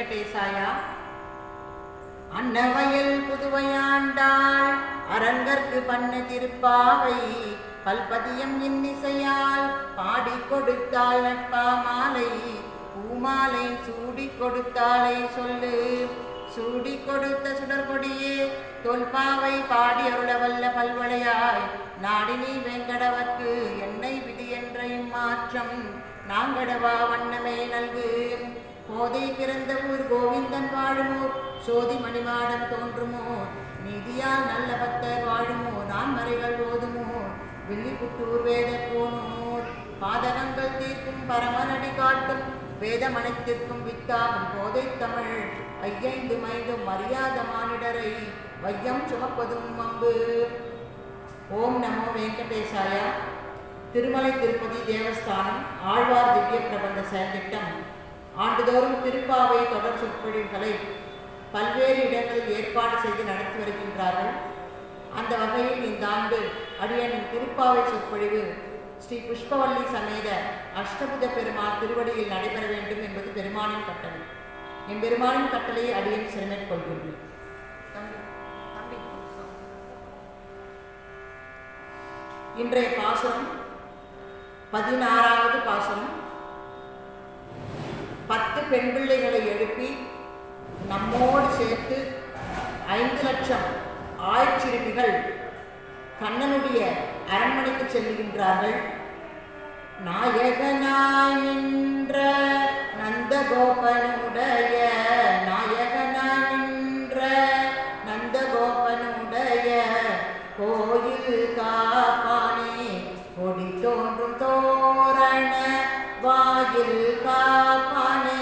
வெங்கடேசாயா. அன்னவயல் புதுவையாண்டாள் அரங்கற்கு பண்ண திருப்பாவை பல்பதியம் இன்னிசையால் பாடி கொடுத்தாள் நட்பா மாலை. பூமாலை சூடி கொடுத்தாளை சொல்லு, சூடி கொடுத்த சுடர்கொடியே தொல்பாவை பாடி அருளவல்ல பல்வளையாய். நாடினி வேங்கடவர்க்கு என்னை விதி என்ற இம்மாற்றம் நாங்கடவா வண்ணமே நல்கு. போதை பிறந்த ஊர் கோவிந்தன் வாழுமோர், சோதி மணிமாடம் தோன்றுமோ, நீதியால் நல்ல பக்தர் வாழுமோ, நான் மறைகள் ஓதுமோ, வில்லிபுத்தூர் வேத போனோர். பாதகங்கள் தீர்க்கும் பரமனடி காட்டும் வேதமனைத்திற்கும் வித்தாகும் போதை தமிழ். ஐயைந்து மைந்தும் அறியாத மானிடரை வையம் சுமப்பதும் அம்பு. ஓம் நமோ வெங்கடேசாய. திருமலை திருப்பதி தேவஸ்தானம் ஆழ்வார் திவ்ய பிரபந்த செயல்திட்டம் ஆண்டுதோறும் திருப்பாவை தொடர் சொற்பொழிவுகளை பல்வேறு இடங்களில் ஏற்பாடு செய்து நடத்தி வருகின்றார்கள். அந்த வகையில் இந்த ஆண்டு அடியனின் திருப்பாவை சொற்பொழிவு ஸ்ரீ புஷ்பவல்லி சமேத அஷ்டபுத பெருமாள் திருவடியில் நடைபெற வேண்டும் என்பது பெருமானின் கட்டளை. எம்பெருமானின் கட்டளையை அடியன் சிறமேற்கொள்கின்றேன். இன்றைய பாசுரம் 16வது பாசுரம். 10 பெண் பிள்ளைகளை எழுப்பி நம்மோடு சேர்த்து 5 லட்சம் ஆய்ச்சிறுமிகள் கண்ணனுடைய அரண்மனைக்கு செல்லுகின்றார்கள். நாயகனாய் நின்ற நந்தகோபனுடைய, நாயகனாய் நின்ற நந்தகோபனுடைய கோயில் காப்பானே, கொடி தோன்றும் தோரண வாயில் காப்பானே,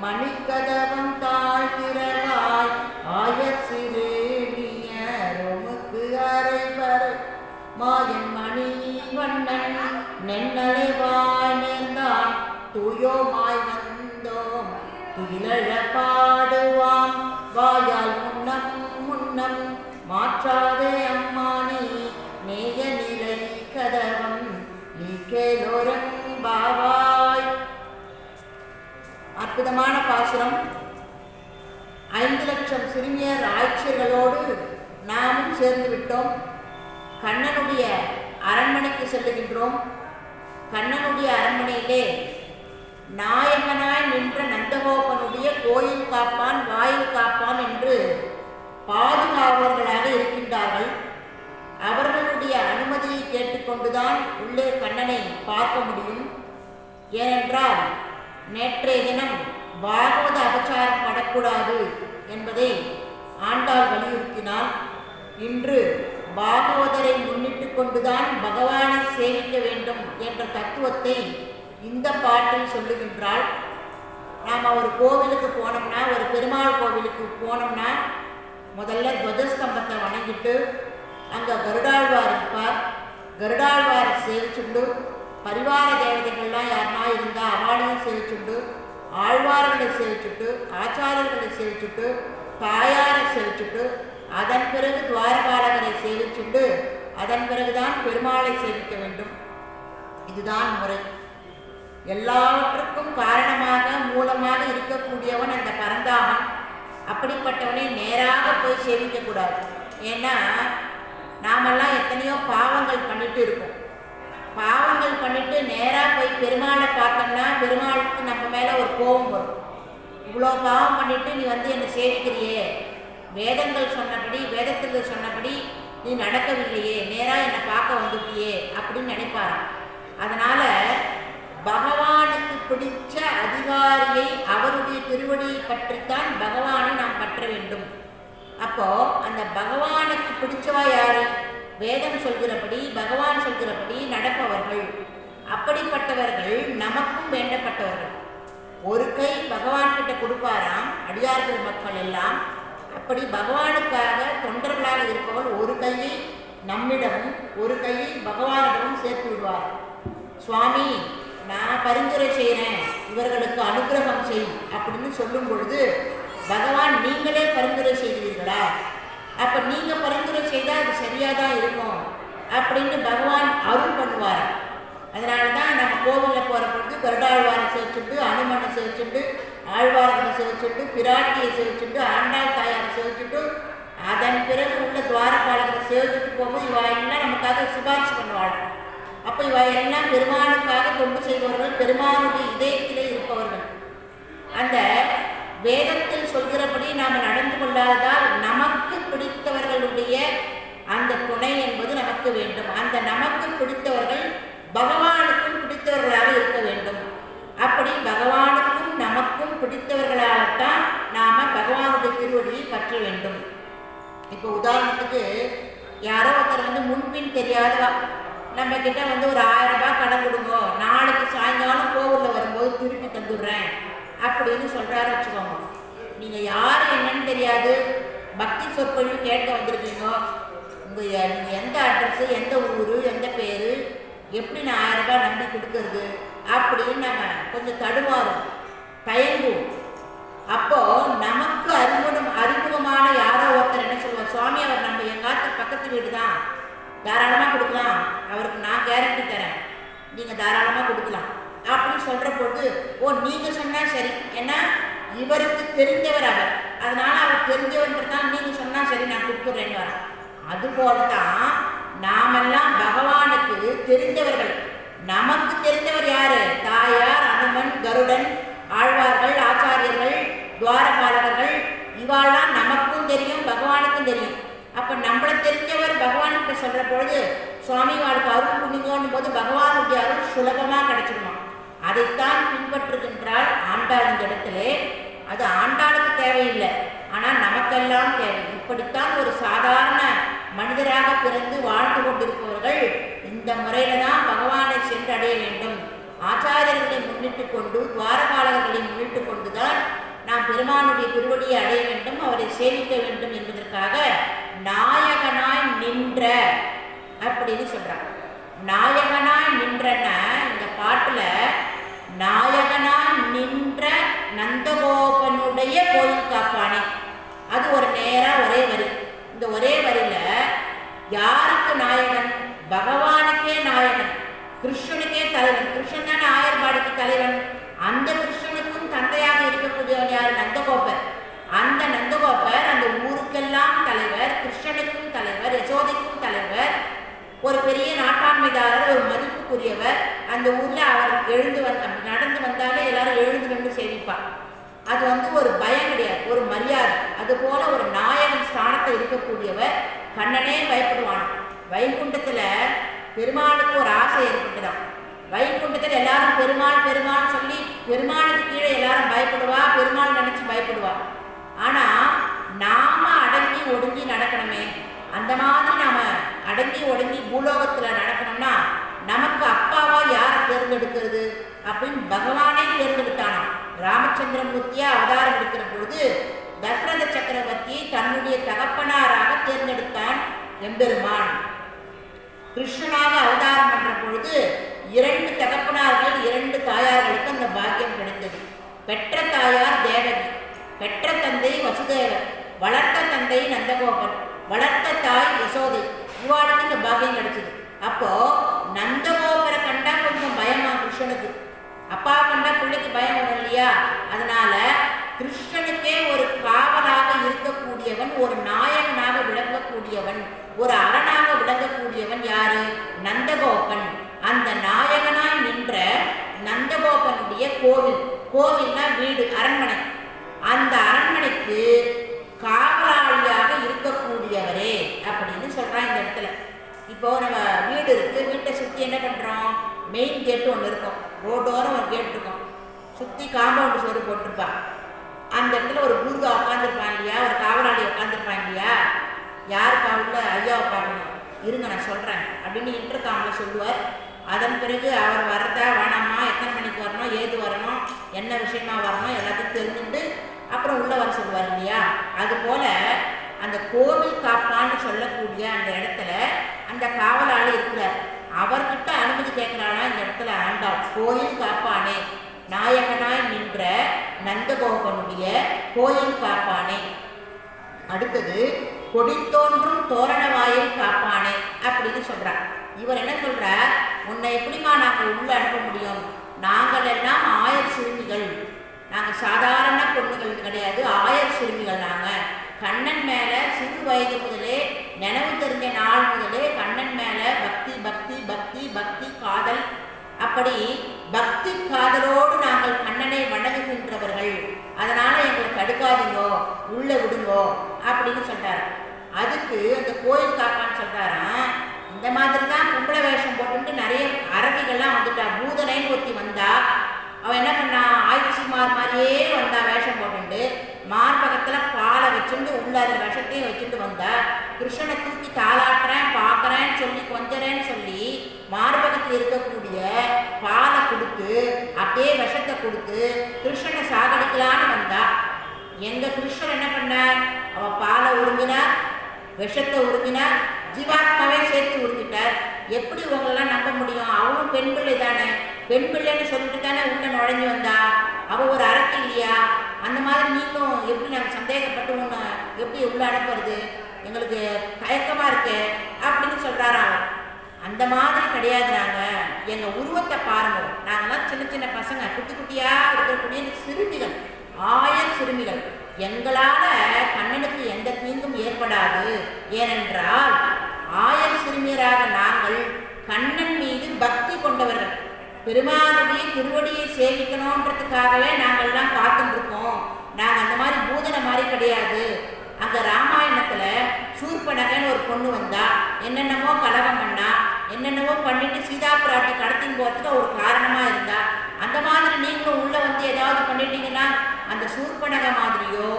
மணிக்கதவம் தாழ்த்திரளாய் ஆயர் சிறுமியரோமுக்கு அரைவர் மாயன் மணி வண்ணன் நென்னலைவாய் நேர்ந்தான் தூயோமாய் வந்தோம் துயிலழ பாடுவான் வாயால் முன்னம் முன்னம் மாற்றாதே அம்மானி நேய நிலை கதவம் நீ கேலோரம் பாவாய். அற்புதமான பாசுரம். 5 லட்சம் சிறுமியர் ஆட்சியர்களோடு நாமும் சேர்ந்து விட்டோம். கண்ணனுடைய அரண்மனைக்கு செல்லுகின்றோம். கண்ணனுடைய அரண்மனையிலே நாயகனாய் நின்ற நந்தகோபனுடைய கோயில் காப்பான் வாயில் காப்பான் என்று பாதுகாவலர்களாக இருக்கின்றார்கள். அவர்களுடைய அனுமதியை கேட்டுக்கொண்டுதான் உள்ளே கண்ணனை பார்க்க முடியும். ஏனென்றால் நேற்றைய தினம் பாகவத அபச்சாரம் படக்கூடாது என்பதை ஆண்டாள் வலியுறுத்தினார். இன்று பாகவதரை முன்னிட்டு கொண்டுதான் பகவானை சேவிக்க வேண்டும் என்ற தத்துவத்தை இந்த பாட்டில் சொல்லுகின்றாள். நாம் ஒரு கோவிலுக்கு போனோம்னா, ஒரு பெருமாள் கோவிலுக்கு போனோம்னா முதல்ல துவஜஸ்தம்பத்தை வணங்கிட்டு அங்கே கருடாழ்வார் இருப்பார். கருடாழ்வாரை சேவிச்சுண்டு பரிவார தேவதைகள்லாம் யாருனா இருந்தால் அவளையும் சேவிச்சுண்டு ஆழ்வார்களை சேவிச்சுட்டு ஆச்சாரியர்களை சேவிச்சுட்டு தாயாரை சேவிச்சுட்டு அதன் பிறகு துவாரபாலகரை சேவிச்சுண்டு அதன் பிறகுதான் பெருமாளை சேவிக்க வேண்டும். இதுதான் முறை. எல்லாவற்றுக்கும் காரணமாக மூலமாக இருக்கக்கூடியவன் அந்த பரந்தாமன். அப்படிப்பட்டவனை நேராக போய் சேவிக்கக்கூடாது. ஏன்னா நாமெல்லாம் எத்தனையோ பாவங்கள் பண்ணிட்டு இருக்கோம். பாவங்கள் பண்ணிட்டு நேராக போய் பெருமாளை பார்த்தோம்னா பெருமாளுக்கு நம்ம மேலே ஒரு கோபம் வரும். இவ்வளோ பாவம் பண்ணிட்டு நீ வந்து என்னை சேவிக்கிறியே, வேதங்கள் சொன்னபடி வேதத்தில் சொன்னபடி நீ நடக்கவில்லையே, நேராக என்னை பார்க்க வந்துட்டியே அப்படின்னு நினைப்பாராம். அதனால் பகவானுக்கு பிடிச்ச அதிகாரியை அவருடைய திருவடியை பற்றித்தான் பகவானை நாம் பற்ற வேண்டும். அப்போது அந்த பகவானுக்கு பிடிச்சவா யாரு? வேதம் சொல்கிறபடி பகவான் சொல்கிறபடி நடப்பவர்கள். அப்படிப்பட்டவர்கள் நமக்கும் வேண்டப்பட்டவர்கள். ஒரு கை பகவான் கிட்ட கொடுப்பாராம் அடியார்கள் மக்கள் எல்லாம். அப்படி பகவானுக்காக தொண்டர்களாக இருப்பவர்கள் ஒரு கையை நம்மிடமும் ஒரு கையை பகவானிடமும் சேர்த்து விடுவார். சுவாமி நான் பரிந்துரை செய்கிறேன், இவர்களுக்கு அனுகிரகம் செய் அப்படின்னு சொல்லும் பொழுது பகவான் நீங்களே பரிந்துரை செய்கிறீர்களா? அப்போ நீங்கள் பரிந்துரை செய்தால் அது சரியாக தான் இருக்கும் அப்படின்னு பகவான் அருள் பண்ணுவார். அதனால தான் நம்ம கோவிலில் போகிற பொழுது கருடாழ்வாரை சேர்த்துட்டு அனுமனை சேர்த்துட்டு ஆழ்வார்களை சேவிச்சுட்டு, பிராட்டியை சேவிச்சுட்டு, ஆண்டாள் தாயாரை சேவிச்சுட்டு, அதன் பிறகு உள்ள துவாரபாலகரை சேவிச்சுட்டு போகும்போது இவா எல்லாம் நமக்காக சிபாரிசு பண்ணுவாள். அப்போ இவா எல்லாம் பெருமானுக்காக தொண்டு செய்பவர்கள், பெருமானுடைய இதயத்திலே இருப்பவர்கள். அந்த வேதத்தில் சொல்கிறபடி நாம் நடந்து கொள்ளாததால் நமக்கு பிடித்தவர்களுடைய அந்த துணை என்பது நமக்கு வேண்டும். அந்த நமக்கு பிடித்தவர்கள் பகவானுக்கும் பிடித்தவர்களாக இருக்க வேண்டும். அப்படி பகவானுக்கும் நமக்கும் பிடித்தவர்களாகத்தான் நாம் பகவானுடைய திருவடியை பற்ற வேண்டும். இப்போ உதாரணத்துக்கு யாரோ ஒருத்தர் முன்பின் தெரியாதவா நம்ம கிட்ட ஒரு 1000 ரூபாய் கடன் கொடுங்க, நாளைக்கு சாயங்காலம் கோவிலில் வரும்போது திருப்பி தந்துடுறேன் அப்படின்னு சொல்கிறாரு வச்சுக்கோங்க. நீங்கள் யார் என்னன்னு தெரியாது, பக்தி சொற்பொழிவு கேட்க வந்திருக்கீங்க, நீங்கள் எந்த அட்ரஸு, எந்த ஊர், எந்த பேர், எப்படி நான் 1000 ரூபாய் நம்பி கொடுக்கறது அப்படின்னு நம்ம கொஞ்சம் தடுமாறும், தயங்குவோம். அப்போது நமக்கு அறிமுகமான யாரோ ஒருத்தர் என்ன சொல்லுவார், சுவாமி அவர் நம்ம எங்காத்து பக்கத்து வீடு தான், தாராளமாக கொடுக்கலாம், அவருக்கு நான் கேரண்டி தரேன், நீங்கள் தாராளமாக கொடுக்கலாம் அப்படின்னு சொல்கிற பொழுது, ஓ நீங்கள் சொன்னால் சரி, ஏன்னா இவருக்கு தெரிஞ்சவர் அவர், அதனால் அவர் தெரிஞ்சவன்றதால் நீங்கள் சொன்னால் சரி நான் கொடுத்துட்றேன்னு வரேன். அதுபோல தான் நாமெல்லாம் பகவானுக்கு தெரிந்தவர்கள். நமக்கு தெரிந்தவர் யாரு? தாயார், அனுமன், கருடன், ஆழ்வார்கள், ஆச்சாரியர்கள், துவாரபாலகர்கள், இவாள்லாம் நமக்கும் தெரியும், பகவானுக்கும் தெரியும். அப்போ நம்மளை தெரிஞ்சவர் பகவான்கிட்ட சொல்கிற பொழுது சுவாமி வாழ்க்கை அருள் புண்ணிங்கோன்னும் போது பகவானுடைய அருள் சுலபமாக கிடைச்சிடுமா. அதைத்தான் பின்பற்றுகின்றால் ஆண்டாள் இந்த இடத்துல. அது ஆண்டாளுக்கு தேவையில்லை, ஆனால் நமக்கெல்லாம் தேவை. இப்படித்தான் ஒரு சாதாரண மனிதராக பிறந்து வாழ்ந்து கொண்டிருப்பவர்கள் இந்த முறையில தான் பகவானை சென்று அடைய வேண்டும். ஆச்சாரியர்களை முன்னிட்டு கொண்டு, துவாரபாலகர்களை முன்னிட்டு கொண்டுதான் நாம் பெருமானுடைய திருவடியை அடைய வேண்டும், அவரை சேவிக்க வேண்டும் என்பதற்காக நாயகனாய் நின்ற அப்படின்னு சொல்றாங்க. நாயகனாய் நின்றன்னா இந்த பாட்டுல நாயகனாய் நின்ற நந்தகோபனுடைய கோயில் காப்பானே, அது ஒரு நேரா ஒரே வரி. இந்த ஒரே வரியில யாருக்கு நாயகன்? பகவானுக்கே நாயகன், கிருஷ்ணனுக்கே தலைவன். கிருஷ்ணன் தானே ஆயர்பாடிக்கு தலைவன். அந்த கிருஷ்ணனுக்கும் தந்தையாக இருக்கக்கூடியவன் யார்? நந்தகோபர். அந்த நந்தகோபர் அந்த ஊருக்கெல்லாம் தலைவர், கிருஷ்ணனுக்கும் தலைவர், யசோதைக்கும் தலைவர், ஒரு பெரிய நாட்டாண்மைதாரர், ஒரு மதிப்புக்குரியவர். அந்த ஊர்ல அவர் நடந்து வந்தாலே எல்லாரும் எழுந்து நின்று சேவிப்பார். அது ஒரு பயம் கிடையாது, ஒரு மரியாதை. அது போல ஒரு நாயகன் ஸ்தானத்தை இருக்கக்கூடியவர். கண்ணனே பயப்படுவான். வைகுண்டத்துல பெருமாளுக்கு ஒரு ஆசை ஏற்பட்டுதான். வைகுண்டத்தில் எல்லாரும் பெருமாள் பெருமாள் சொல்லி பெருமாளுக்கு கீழே எல்லாரும் பயப்படுவா, பெருமாள் நினைச்சு பயப்படுவா. ஆனா நாம அடங்கி ஒடுங்கி நடக்கணுமே. அந்த மாதிரி நாம அடங்கி ஒடுங்கி பூலோகத்துல நடக்கணும்னா நமக்கு அப்பாவா யாரை தேர்ந்தெடுக்கிறது அப்படின்னு பகவானே தேர்ந்தெடுத்தானா. ராமச்சந்திரமூர்த்தியா அவதாரம் எடுக்கிற பொழுது தசரத சக்கரவர்த்தியை தன்னுடைய தகப்பனாராக தேர்ந்தெடுத்தான் எம்பெருமான். கிருஷ்ணனாக அவதாரம் பண்ற பொழுது 2 தகப்பனார்கள், 2 தாயார்களுக்கு அந்த பாக்கியம் கிடைத்தது. பெற்ற தாயார் தேவகி, பெற்ற தந்தை வசுதேவர், வளர்த்த தந்தை நந்தகோபன், வளர்த்த தாய் யசோதை. இவாளுக்கு இந்த பாக்கியம் கிடைச்சது. அப்போ நந்தகோபரை கண்டா கொஞ்சம் பயமா கிருஷ்ணனுக்கு. அப்பா கண்டா பிள்ளைக்கு பயம் வரும் இல்லையா? அதனால கிருஷ்ணனுக்கே ஒரு காவலாக இருக்கக்கூடியவன், ஒரு நாயகனாக விளங்கக்கூடியவன், ஒரு அரணாக விளங்கக்கூடியவன் யாரு? நந்தகோபன். அந்த நாயகனாய் நின்ற நந்தகோபனுடைய கோவில், கோவில்னா வீடு, அரண்மனை. அந்த அரண்மனைக்கு காவலாளியாக இருக்கக்கூடியவரே அப்படின்னு சொல்றான் இந்த இடத்துல. இப்போ நம்ம வீடு இருக்கு, வீட்டை சுற்றி என்ன பண்றோம்? மெயின் கேட்டு ஒன்று இருக்கும், ரோடோரம் ஒரு கேட் இருக்கும், சுற்றி காம்பவுண்டு சோறு போட்டிருப்பான். அந்த இடத்துல ஒரு குருகா உட்காந்துருப்பான் இல்லையா, ஒரு காவலாளி உட்காந்துருப்பான் இல்லையா. யாருக்கு உள்ள ஐயாவை பார்க்கணும், இருங்க நான் சொல்கிறேன் அப்படின்னு இன்டர்காமில் சொல்லுவார். அதன் பிறகு அவர் வரதா வேணாமா, எத்தனை மணிக்கு வரணும், ஏது வரணும், என்ன விஷயமா வரணும் எல்லாத்தையும் தெரிஞ்சுட்டு அப்புறம் உள்ள வர சொல்லுவார் இல்லையா. அதுபோல் அந்த கோவில் காப்பான்னு சொல்லக்கூடிய அந்த இடத்துல அந்த காவலாளி இருக்கிறார். அவர்கிட்ட அனுமதி கேட்குறானா இந்த இடத்துல ஆண்டாள். கோயில் காப்பானே, நாயகனாய் நின்ற நந்தகோபனுடைய கோயில் காப்பானே. அடுத்தது கொடித்தோன்றும் தோரணவாயில் காப்பானே அப்படின்னு சொல்றார். இவர் என்ன சொல்றார்? உன்னை எப்படிமா நாங்கள் உள்ள அனுப்ப முடியும்? நாங்கள் எல்லாம் 1000 சிறுமிகள், நாங்கள் சாதாரண பொண்ணுகள் கிடையாது, ஆயர் சிறுமிகள். நாங்கள் கண்ணன் மேலே சிறு வயது முதலே, நினைவு தெரிஞ்ச நாள் முதலே கண்ணன் மேலே பக்தி பக்தி பக்தி பக்தி காதல், அப்படி பக்தி காதலோடு நாங்கள் கண்ணனை வணங்குகின்றவர்கள். அதனால் எங்களை தடுக்காதீங்கோ, உள்ளே விடுங்கோ அப்படின்னு சொல்கிறார். அதுக்கு அந்த கோயில் காப்பான்னு சொல்கிறாராம், இந்த மாதிரி தான் பொம்பளை வேஷம் போட்டுட்டு நிறைய அரபிகள்லாம் வந்துட்டா. பூதனைன்னு ஒருத்தி வந்தா, அவன் என்ன பண்ணா, ஆய்ச்சிமார் மாதிரியே வந்தா வேஷம் போட்டுண்டு, மார்பகத்தில் பாலை வச்சுட்டு உள்ள அதில் விஷத்தையும் வச்சுட்டு வந்தா. கிருஷ்ணனை தூக்கி தாளாட்டுறேன் பார்க்குறேன்னு சொல்லி கொஞ்சறேன்னு சொல்லி மார்பகத்தில் இருக்கக்கூடிய பாலை கொடுத்து அப்படியே விஷத்தை கொடுத்து கிருஷ்ணனை சாகடிக்கலான்னு வந்தா. எங்கள் கிருஷ்ணன் என்ன பண்ணார், அவள் பாலை உறிஞ்சினார், விஷத்தை உறிஞ்சினார், ஜீவாத்மாவே சேர்த்து உறிஞ்சிட்டார். எப்படி உங்களெல்லாம் நம்ப முடியும்? அவளும் பெண் பிள்ளை தானே, பெண் பிள்ளைன்னு சொல்லிட்டு தானே உள்ள நுழைஞ்சு வந்தா. அவள் ஒரு அரக்கு இல்லையா? அந்த மாதிரி நீங்களும் எப்படி நாங்கள் சந்தேகப்பட்டு ஒன்று எப்படி உள்ள அனுப்புறது, எங்களுக்கு தயக்கமாக இருக்கு அப்படின்னு சொல்கிறாரா. அந்த மாதிரி கிடையாது. நாங்கள் எங்கள் உருவத்தை பாருங்க, நாங்கள்லாம் சின்ன சின்ன பசங்க, குட்டி குட்டியாக இருக்கக்கூடிய சிறுமிகள், ஆயர் சிறுமிகள். எங்களால் கண்ணனுக்கு எந்த தீங்கும் ஏற்படாது. ஏனென்றால் ஆயர் சிறுமியராக நாங்கள் கண்ணன் மீது பக்தி கொண்டவர்கள். பெருமானுடைய திருவடியை சேவிக்கணுன்றதுக்காகவே நாங்கள்லாம் காத்துருக்கோம். நாங்கள் அந்த மாதிரி பூதனை மாதிரி கிடையாது. அங்கே ராமாயணத்தில் சூர்பனகன்னு ஒரு பொண்ணு வந்தா, என்னென்னமோ கலகம் பண்ணா, என்னென்னவோ பண்ணிட்டு சீதா பிராட்டி கடத்தின் போகிறதுக்கு ஒரு காரணமாக இருந்தா. அந்த மாதிரி நீங்களும் உள்ளே வந்து ஏதாவது பண்ணிட்டீங்கன்னா அந்த சூர்பனக மாதிரியோ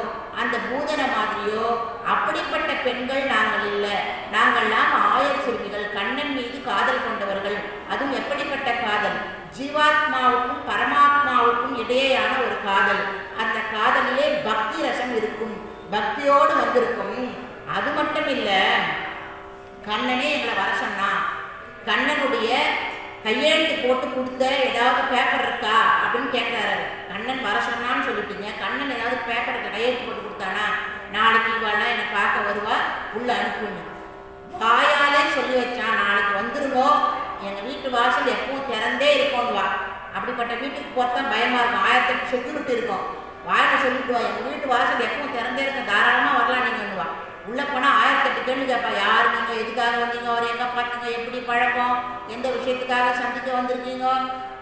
அந்த பூதனை மாதிரியோ அப்படிப்பட்ட பெண்கள் நாங்கள் இல்லை. நாங்கள்லாம் ஆயர் சிறுமிகள், கண்ணன் மீது காதல் கொண்டவர்கள். அதுவும் எப்படிப்பட்ட காதல், ஜீவாத்மாவுக்கும் பரமாத்மாவுக்கும் இடையேயான ஒரு காதல். அந்த காதலிலே பக்தி ரசம் இருக்கும், பக்தியோடு வந்திருக்கும். அது மட்டும் இல்லை, கண்ணனே எங்களை வர சொன்னான். கண்ணனுடைய கையெழுத்து போட்டு கொடுத்த ஏதாவது பேப்பர் இருக்கா அப்படின்னு கேட்குறாரு. கண்ணன் வர சொன்னான்னு சொல்லிட்டீங்க, கண்ணன் ஏதாவது பேப்பருக்கு கையெழுத்து போட்டு கொடுத்தானா, நாளைக்கு இவாள்லாம் என்னை பார்க்க வருவா, உள்ள அனுப்புங்க. வாயாலே சொல்லி வச்சான், நாளைக்கு வந்துருங்கோ, எங்கள் வீட்டு வாசல் எப்பவும் திறந்தே இருக்கோன்னுவா. அப்படிப்பட்ட வீட்டுக்கு போகிறதா பயமாக இருக்கும், 1008 செக்யூரிட்டி இருக்கும். வாயில் சொல்லிட்டுவா, எங்கள் வீட்டு வாசல் எப்பவும் திறந்தே இருக்க, தாராளமாக வரலாம் நீங்கன்னுவா. உள்ளே போனால் 1008 கேள்வி கேட்பா. யார் நீங்கள், எதுக்காக வந்தீங்க, அவர் எங்கே பார்த்தீங்க, எப்படி பழக்கம், எந்த விஷயத்துக்காக சந்திக்க வந்திருக்கீங்க,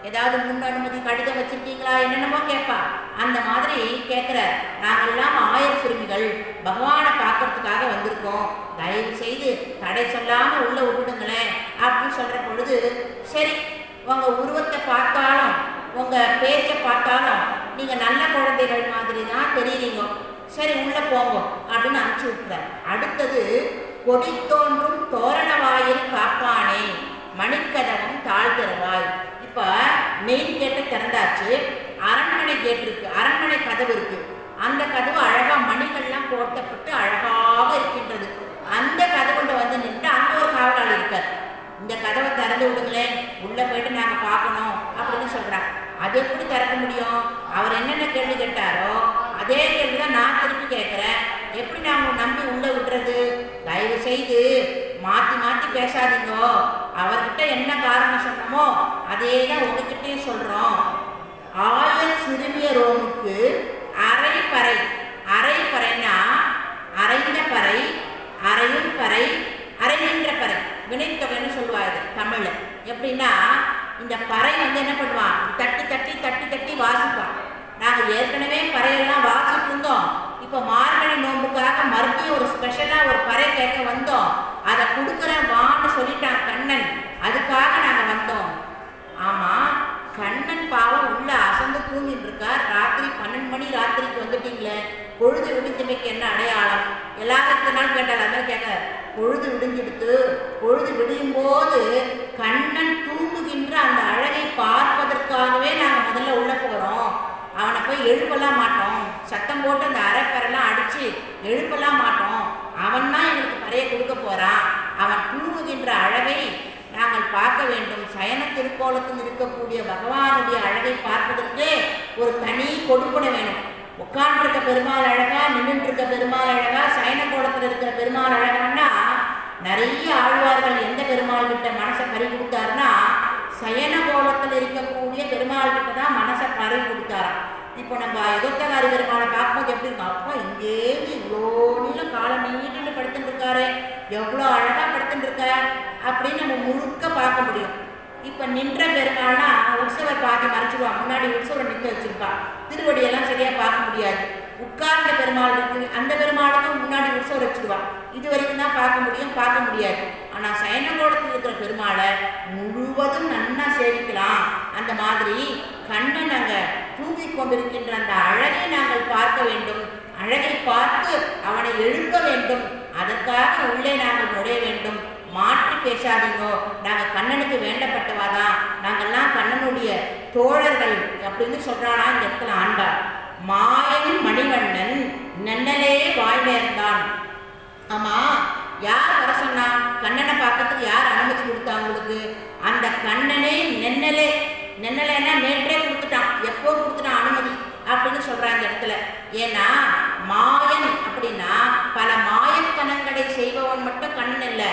ஏதாவது முன் அனுமதி கடிதம் வச்சுருக்கீங்களா, என்னென்னமோ கேட்பா. அந்த மாதிரி கேட்குற. நாங்கள்லாம் ஆயர் சிறுமிகள், பகவானை பார்க்கறதுக்காக வந்திருக்கோம், தயவு செய்து தடை சொல்லாமல் உள்ளே விட்டுடுங்களேன் அப்படின்னு சொல்கிற பொழுது, சரி உங்கள் உருவத்தை பார்த்தாலும் உங்கள் பேச்சை பார்த்தாலும் நீங்கள் நல்ல குழந்தைகள் மாதிரி தான் தெரியுறீங்க, சரி உள்ளே போங்க அப்படின்னு அனுப்பிச்சி விட்டுறார். அடுத்தது, கொடி தோன்றும் தோரண வாயில் காப்பானே, மணிக்கதவும் தாழ்த்திறவாய். இப்போ மெயின் கேட்டை திறந்தாச்சு, அரண்மனை கேட் இருக்கு, அரண்மனை கதவு இருக்கு. அந்த கதவு அழகாக மணிகள்லாம் போட்டப்பட்டு அழகாக இருக்கின்றது. அந்த கதவுண்ட வந்து நின்று அங்கே ஒரு காவலாளி இருக்கார். இந்த கதவை திறந்து விடுங்களேன், உள்ளே போயிட்டு நாங்கள் பார்க்கணும் அப்படின்னு சொல்கிறாங்க. அது எப்படி திறக்க முடியும்? அவர் என்னென்ன கேள்வி கேட்டாரோ அதே கேள்வி தான் நான் திருப்பி கேட்குறேன். எப்படி நாங்கள் நம்பி உள்ளே விடுறது? தயவு செய்து மாற்றி மாற்றி பேசாதீங்கோ. அவர்கிட்ட என்ன காரணம் சொன்னமோ அதே தான் உங்ககிட்டையும் சொல்கிறோம். ஆயர் சிறுமிய ரோமுக்கு அரை பறை. அரை பறைனா அரைந்த பறை, அரையும் பறை, அரைகின்ற பறை, வினைத்தொகைன்னு சொல்லுவாரு தமிழ். எப்படின்னா இந்த பறை வந்து என்ன பண்ணுவான், தட்டி தட்டி தட்டி தட்டி வாசிப்பான். நாங்கள் ஏற்கனவே பறையெல்லாம் வாசிட்டு இருந்தோம். இப்போ மார்கழி நோம்புக்காக மறுபடியும் ஒரு ஸ்பெஷலாக ஒரு பறை கேட்க வந்தோம். அதை கொடுக்குறேன் வான்னு சொல்லிட்டான் கண்ணன், அதுக்காக நாங்கள் வந்தோம். ஆமாம், கண்ணன் பாவம் உள்ள அசந்து தூங்கிட்டு இருக்கார். ராத்திரி 12 மணி ராத்திரிக்கு வந்துட்டீங்களே, பொழுது விடிஞ்சமைக்கு என்ன அடையாளம்? எல்லாத்துக்கு நாள் கேட்டால் அதான் கேட்க, பொழுது விடிஞ்சிடுத்து. பொழுது விடியும் போது கண்ணன் தூங்குகின்ற அந்த அழகை பார்ப்பதற்காகவே நாங்கள் முதல்ல உள்ள போகிறோம். அவனை போய் எழுப்பலாம் மாட்டோம், சத்தம் போட்டு அந்த அரைப்பரெல்லாம் அடித்து எழுப்பலாம் மாட்டோம். அவன் தான் எங்களுக்கு பறையை கொடுக்க போகிறான். அவன் தூங்குகின்ற அழகை நாங்கள் பார்க்க வேண்டும். சயன திருக்கோலத்தில் இருக்கக்கூடிய பகவானுடைய அழகை பார்ப்பதற்கு ஒரு தனி கொடுப்பனை வேணும். உட்காண்டிருக்க பெருமாள் அழகா, நின்றுருக்க பெருமாள் அழகா, சயன கோலத்தில் இருக்கிற பெருமாள் அழகான்னா, நிறைய ஆழ்வார்கள் எந்த பெருமாள் கிட்ட மனசை பறி கொடுத்தாருன்னா, சயன கோலத்தில் இருக்கக்கூடிய பெருமாள் கிட்ட தான் மனசை பறி கொடுத்தாராம். இப்போ நம்ம எதொத்தகாரி பெருமாளை பார்க்கும்போது எப்படி இருக்கும், அப்போ இங்கேருந்து இவ்வளோ நீளம் காலை நீட்டு படுத்துட்டு இருக்காரு, எவ்வளோ அழகாக படுத்துட்டு இருக்கார் அப்படின்னு நம்ம முழுக்க பார்க்க முடியும். இப்போ நின்ற பெருமாள்னா உற்சவர் பாதி மறைச்சிடுவான், முன்னாடி உற்சவர் நிற்க வச்சிருப்பா, திருவடியெல்லாம் சரியாக பார்க்க முடியாது. உட்கார்ந்த பெருமாள் இருக்கு, அந்த பெருமாளுக்கும் முன்னாடி உற்சவர் வச்சுடுவான், இது வரைக்கும் தான் பார்க்க முடியாது. ஆனால் சயனகோலத்தில் இருக்கிற பெருமாளை முழுவதும் நன்னா சேவிக்கலாம். அந்த மாதிரி கண்ணன் அங்கே தூங்கி கொண்டிருக்கின்ற அந்த அழகை நாங்கள் பார்க்க வேண்டும், அழகை பார்த்து அவனை எழுப்ப வேண்டும். அதற்காக உள்ளே நாங்கள் நுழைய வேண்டும். மாற்றி பேசாதீங்கோ, நாங்கள் கண்ணனுக்கு வேண்டப்பட்டவாதான், நாங்கள்லாம் கண்ணனுடைய தோழர்கள் அப்படின்னு சொல்றானா இந்த இடத்துல ஆண்டாள். மாயன் மணிவண்ணன் நன்னலே வாய் நேர்ந்தான். ஆமா, யார் வர சொன்னா? கண்ணனை பார்க்கறதுக்கு யார் அனுமதி கொடுத்தா உங்களுக்கு? அந்த கண்ணனே நென்னலேன்னா நேற்றே கொடுத்துட்டான், எப்போ கொடுத்துட்டான் அனுமதி அப்படின்னு சொல்றாங்க இந்த இடத்துல. ஏன்னா மாயன் அப்படின்னா பல மாயத்தனங்களை செய்பவன் மட்டும் கண்ணன் இல்லை,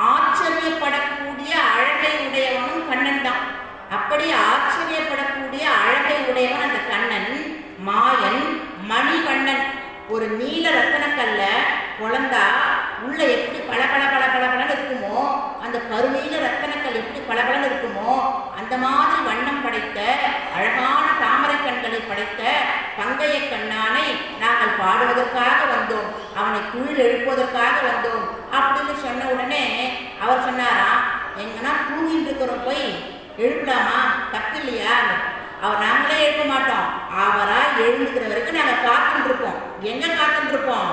ஆச்சரியப்படக்கூடிய அழகை உடையவனும் கண்ணன் தான். அப்படி ஆச்சரியப்படக்கூடிய அழகை உடையவன் அந்த கண்ணன். மாயன் மணிவண்ணன், ஒரு நீல ரத்தனக்கல்ல குழந்தா உள்ள எப்படி பளபளன்னு இருக்குமோ, அந்த கருநீல ரத்தனக்கல் எப்படி பளபளன்னு இருக்குமோ அந்த மாதிரி வண்ணம் படைத்த அழகான தாமரை கண்களை படைத்த பங்கைய கண்ணானை நாங்கள் பாடுவதற்காக வந்தோம், அவனை குளிர் எழுப்புவதற்காக வந்தோம் அப்படின்னு சொன்ன உடனே அவர் சொன்னாரா, எங்கன்னா தூங்கிட்டு இருக்கிறோம் போய் எழுப்பலாமா, தப்பு இல்லையா? அவர் நாங்களே எழுப்ப மாட்டோம், அவரா எழுந்துக்கிற வரைக்கும் நாங்கள் காத்துட்டு இருப்போம். எங்க காத்துட்டு இருப்போம்?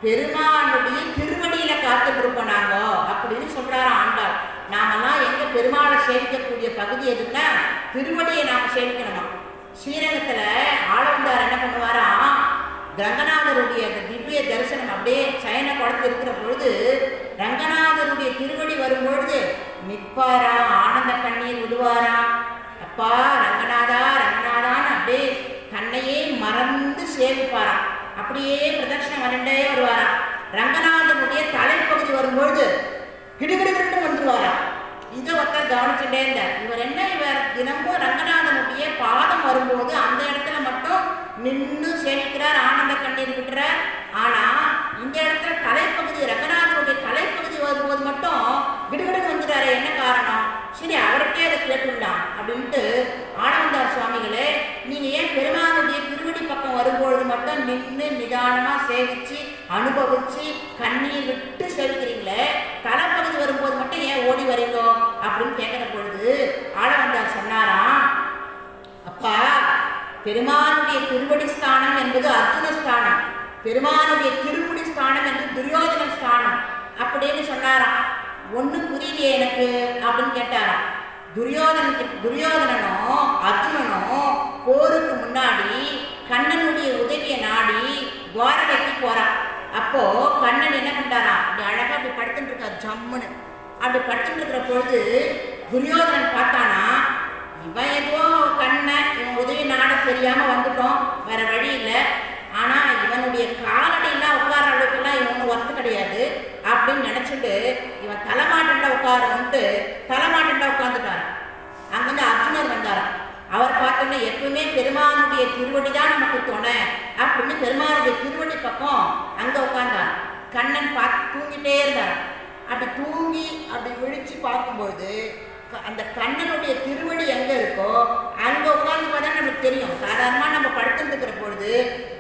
பெருமாளுடைய திருவடியில காத்துட்டு இருப்போம் நாங்க அப்படின்னு சொல்றாராம் ஆண்டாள். நாமெல்லாம் எங்க பெருமாளை சேவிக்கக்கூடிய பகுதி எதுன்னா திருவடியை நாம சேவிக்கணுமா. ஸ்ரீரங்கத்துல ஆளவந்தார் என்ன பண்ணுவாராம், ரங்கநாதருடைய அந்த திவ்ய தரிசனம் அப்படியே சயன குளத்து இருக்கிற பொழுது ரங்கநாதருடைய திருவடி வரும்பொழுது நிற்பாரா, ஆனந்த கண்ணீர் விடுவாராம். அப்பா ரங்கநாதா ரங்கநாதான்னு அப்படியே தன்னையே மறந்து சேவிப்பாராம். அப்படியே பிரதட்சணம் வரண்டே வருவாராம். ரங்கநாதனுடைய தலைப்பகுதி வரும்பொழுது கிடுகிடுகிட்டு வந்துருவாராம். இதை ஒருத்தர் கவனிச்சுட்டே இருந்தார். இவர் என்ன, இவர் தினமும் ரங்கநாதனுடைய பாதம் வரும்போது அந்த இடத்துல மட்டும் நின்று சேவிக்கிறார், ஆனந்த கண்ணீர் விட்டுறார். ஆனா இந்த இடத்துல தலைப்பகுதி, ரங்கநாதனுடைய தலைப்பகுதி வரும்போது மட்டும் கிடுகிடுன்னு வந்துட்டாரு. என்ன காரணம்? சரி, அவருக்கே அதை கேட்டுடலாம் அப்படின்ட்டு ஆனவந்தார் சுவாமிகளே, நீங்க ஏன் பெருமானுடைய திருவடி பக்கம் வரும்பொழுது மட்டும் நின்று நிதானமா சேவிச்சு அனுபவிச்சு கண்ணீர் விட்டு சேவிக்கிறீங்களே, தலைப்பகுதி வரும்போது மட்டும் ஏன் ஓடி வரீங்கோ அப்படின்னு கேட்கிற பொழுது ஆனவந்தார் சொன்னாராம், அப்பா பெருமானுடைய திருவடி ஸ்தானம் என்பது அர்ஜுன ஸ்தானம், பெருமானுடைய திருமுடி ஸ்தானம் என்று துரியோதன ஸ்தானம் அப்படின்னு சொன்னாராம். ஒண்ணு புரியலையே எனக்கு அப்படின்னு கேட்டாராம். துரியோதனனும் அர்ஜுனனும் போருக்கு முன்னாடி கண்ணனுடைய உதவியை நாடி துவாரகைக்கு போறான். அப்போ கண்ணன் என்ன பண்றாராம், அப்படி அழகா அப்படி படுத்துட்டு இருக்கார் ஜம்முன்னு. அப்படி படுத்துட்டு இருக்கிற பொழுது துரியோதனன் பார்த்தானா, இவன் ஏதோ கண்ணன் இவன் உதவி நாட தெரியாம வந்துட்டோம், வேற வழி இல்லை, ஆனா இவனுடைய காலடியெல்லாம் உட்கார அளவுக்குலாம் இவன் ஒர்த்து கிடையாது அப்படின்னு நினைச்சிட்டு இவன் தலைமாட்டண்டா உட்காரன்ட்டு தலைமாட்டண்டா உட்காந்துட்டாரு. அங்கிருந்து அர்ஜுனர் வந்தாராம். அவர் பார்த்தோன்னா எப்பவுமே பெருமானுடைய திருவடி தான் நமக்கு துணை அப்படின்னு பெருமானுடைய திருவடி பக்கம் அங்க உட்கார்ந்தார். கண்ணன் பார்த்து தூங்கிட்டே இருந்தார். அப்படி தூங்கி அப்படி விழிச்சு பார்க்கும்போது அந்த கண்ணனுடைய திருவடி எங்க இருக்கோ அங்க உட்கார்ந்து பார்த்தா நமக்கு தெரியும். சாதாரணமா நம்ம படுத்துட்டு இருக்கிற பொழுது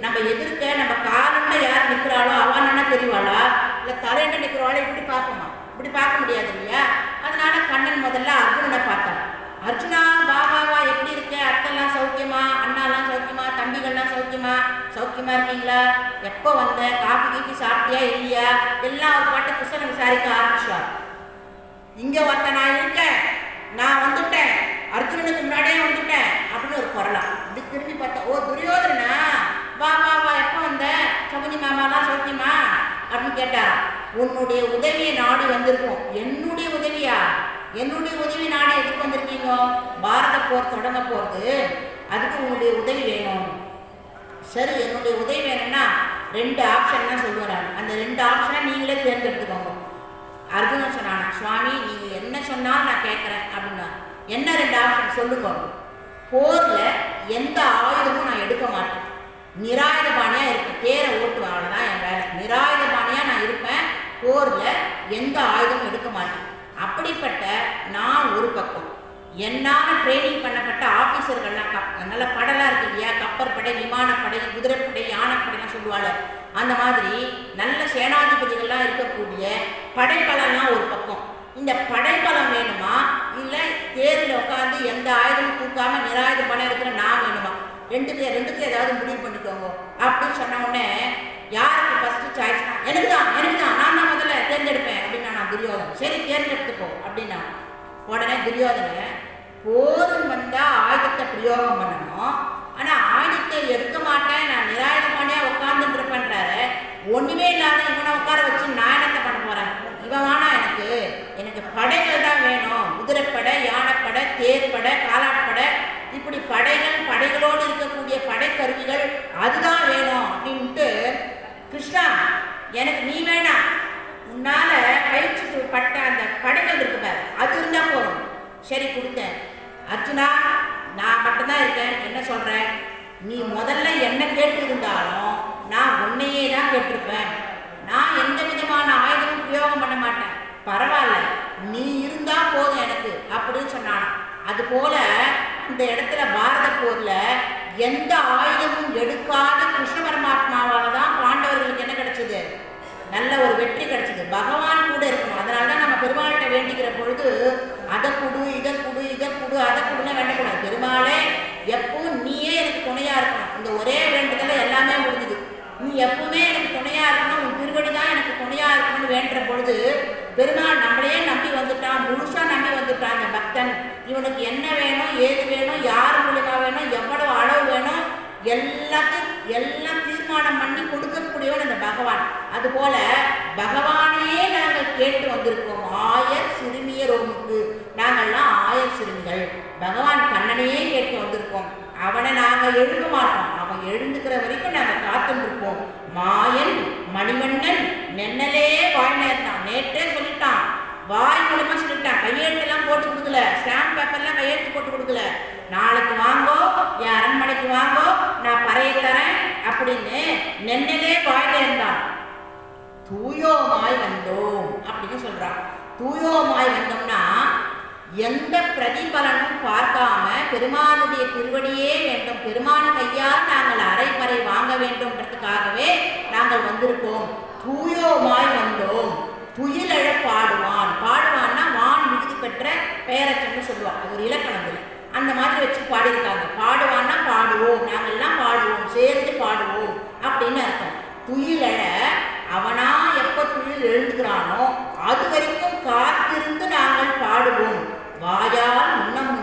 நம்ம எதிர்க்க நம்ம காலண்ட யார் நிற்கிறாளோ அவனா தெரியவாளா, இல்ல தலையிட்ட நிற்கிறாளோ இப்படி பார்ப்போமா? இப்படி பார்க்க முடியாது இல்லையா? அதனால கண்ணன் முதல்ல அர்ஜுனனை பார்த்தார். அர்ஜுனா பாபாவா எப்படி இருக்க, அக்கெல்லாம் சௌக்கியமா, அண்ணாலாம் சௌக்கியமா, தம்பிகள்லாம் சௌக்கியமா, சௌக்கியமா இருக்கீங்களா, எப்போ வந்த, காஃபி கீஃபி சாப்பிட்டியா இல்லையா, எல்லாம் ஒரு பாட்டு குசலம் விசாரிக்க ஆரம்பிச்சார். இங்க ஒருத்த நான் இருக்கேன், நான் வந்துட்டேன், அர்ஜுனனுக்கு முன்னாடியே வந்துட்டேன் அப்படின்னு ஒரு குரலாம். இது திரும்பி பார்த்தா, ஓ துரியோதனா வா வா வா, எப்போ வந்த, சகுனி மாமாலாம் சௌக்கியமா அப்படின்னு கேட்டாராம். உன்னுடைய உதவியை நாடி வந்திருக்கோம். என்னுடைய உதவியா? என்னுடைய உதவி நாடி எதுக்கு வந்திருக்கீங்க? பாரத போர் தொடங்க போறது, அதுக்கு உன்னுடைய உதவி வேணும். சரி, என்னுடைய உதவி வேணும்னா 2 ஆப்ஷன் தான் சொல்லுவேன் நான். அந்த 2 ஆப்ஷனை நீங்களே தேர்ந்தெடுத்துக்கோங்க. அர்ஜுனன் சொன்னானா, சுவாமி நீங்க என்ன சொன்னாலும் நான் கேட்கறேன் அப்படின்னா. என்ன 2 ஆப்ஷன் சொல்லுங்க. போர்ல எந்த ஆயுதமும் நான் எடுக்க மாட்டேன், நிராயுதபாணியாக இருப்பேன், தேரை ஓட்டுவேன், அவ்வளோதான் என் வேலை. நிராயுதபாணியாக நான் இருப்பேன், போரில் எந்த ஆயுதமும் எடுக்க மாட்டேன். அப்படிப்பட்ட நான் ஒரு பக்கம், என்னால் ட்ரைனிங் பண்ணப்பட்ட ஆஃபீஸர்கள்லாம் நல்ல படைலாம் இருக்கு இல்லையா, கப்பற்படை, விமானப்படை, குதிரைப்படை, யானைப்படைலாம் சொல்லுவாள், அந்த மாதிரி நல்ல சேனாதிபதிகள்லாம் இருக்கக்கூடிய படைப்பலம்லாம் ஒரு பக்கம். இந்த படைப்பலம் வேணுமா, இல்லை தேரில் உட்காந்து எந்த ஆயுதமும் தூக்காமல் நிராயுத பணம் இருக்கிற நான் வேணுமா? ரெண்டுக்கு ஏதாவது முடிவு பண்ணிக்கோங்க அப்படின்னு சொன்ன உடனே யாருக்கு ஃபஸ்ட்டு சாய்ஸ்னா எனக்கு தான் நான் தான் முதல்ல தேர்ந்தெடுப்பேன் அப்படின்னா நான் துரியோதனை. சரி தேர்ந்தெடுத்துக்கோ அப்படின்னா உடனே துரியோதனை போரும் வந்தால் ஆயுதத்தை பிரயோகம் பண்ணணும், ஆனால் ஆயுதத்தை எடுக்க மாட்டேன், நான் நிராயுதபாணியாக உட்காந்துட்டு இருப்பேன்றாரு. ஒன்றுமே இல்லாத இவனை உட்கார வச்சு நான் என்னத்தை பண்ண போகிறேன்? இவன் வேணா, எனக்கு படைகள் தான் வேணும், குதிரைப்படை, யானைப்படை, தேர்ப்படை, காலாட்படை, இப்படி படைகளோடு இருக்கக்கூடிய படைக்கருவிகள் அதுதான் வேணும் அப்படின்ட்டு, கிருஷ்ணா எனக்கு நீ வேணாம், உன்னால் பயிற்சி பட்ட அந்த படைகள் இருக்கு பாரு, அது இருந்தால் போதும். சரி கொடுத்தேன். அர்ஜுனா நான் மட்டும்தான் இருக்கேன், என்ன சொல்கிறேன்? நீ முதல்ல என்ன கேட்டிருந்தாலும் நான் உன்னையே தான் கேட்டிருப்பேன், நான் எந்த விதமான ஆயுதமும் பிரயோகம் பண்ண மாட்டேன், பரவாயில்ல நீ இருந்தால் போதும் எனக்கு அப்படின்னு சொன்னான். அதுபோல இந்த இடத்துல பாரத போர்ல எந்த ஆயுதமும் எடுக்காத கிருஷ்ண பரமாத்மாவால் தான் பாண்டவர்களுக்கு என்ன கிடைச்சது? நல்ல ஒரு வெற்றி கிடைச்சது. பகவான் கூட இருக்கணும். அதனால தான் நம்ம பெருமாள்கிட்ட வேண்டிக்கிற பொழுது அதை கொடு, இதை கொடு, அதை கொடுன்னு வேண்டக்கூடாது. பெருமாளே எப்பவும் நீயே எனக்கு துணையா இருக்கணும், இந்த ஒரே வேண்டுதல எல்லாமே முடிஞ்சுது. நீ எப்பவுமே எனக்கு துணையா இருக்கணும், உன் திருவடி தான் எனக்கு துணையா இருக்கணும்னு வேண்டுற பொழுது பெருமாள் நம்மளையே நம்பி வந்துட்டான், முழுசா நம்பி வந்துட்டான். அந்த பக்தன் இவனுக்கு என்ன வேணும், ஏது வேணும், யார் மூலியமா வேணும், எவ்வளவு அளவு வேணும், எல்லாம் தீர்மானம் பண்ணி கொடுக்கக்கூடியவன் அந்த பகவான். அதுபோல பகவானையே நாங்கள் கேட்டு வந்திருக்கோம். ஆயர் சிறுமியர் ரோமுக்கு, நாங்கள்லாம் ஆயர் சிறுமிகள், பகவான் கண்ணனையே கேட்டு வந்திருக்கோம். அவனை நாங்கள் எழுத மாட்டோம், அவன் எழுந்துக்கிற வரைக்கும் நாங்கள் காத்துருப்போம். மாயன் மணிவண்ணன் நென்னலே வாய் நேர்த்தான், நேற்றே சொல்லிட்டான், வாய் மூலமா சொல்லிட்டான், கையெழுத்தெல்லாம் போட்டு கொடுக்கல, ஸ்டாம்ப் பேப்பர்லாம் கையெழுத்து போட்டு கொடுக்கல. நாளைக்கு வாங்கோ, என் அரண்மனைக்கு வாங்கோ, நான் பறைய தரேன் அப்படின்னு நென்னலே வாய் நேர்ந்தான். தூயோமாய் வந்தோம் அப்படின்னு சொல்றான். தூயோமாய் வந்தோம்னா எந்த பிரதிபலனும் பார்க்காம பெருமானுடைய திருவடியே வேண்டும், பெருமான் கையால் நாங்கள் அரைப்பறை வாங்க வேண்டும்ன்றதுக்காகவே நாங்கள் வந்திருக்கோம். தூயோமாய் வந்தோம். துயிலழ பாடுவான், பாடுவான்னா வான் மிகுதி பெற்ற பெயரச்சன்னு சொல்லுவாங்க, அது ஒரு இலக்கணம். அந்த மாதிரி வச்சு பாடியிருக்காங்க. பாடுவான்னா பாடுவோம், நாங்கள்லாம் பாடுவோம், சேர்ந்து பாடுவோம் அப்படின்னு அர்த்தம். துயிலழ அவனா எப்போ துயில் எழுந்துக்கிறானோ அது வரைக்கும் காத்திருந்து நாங்கள் பாடுவோம். வாயால் முன்னம்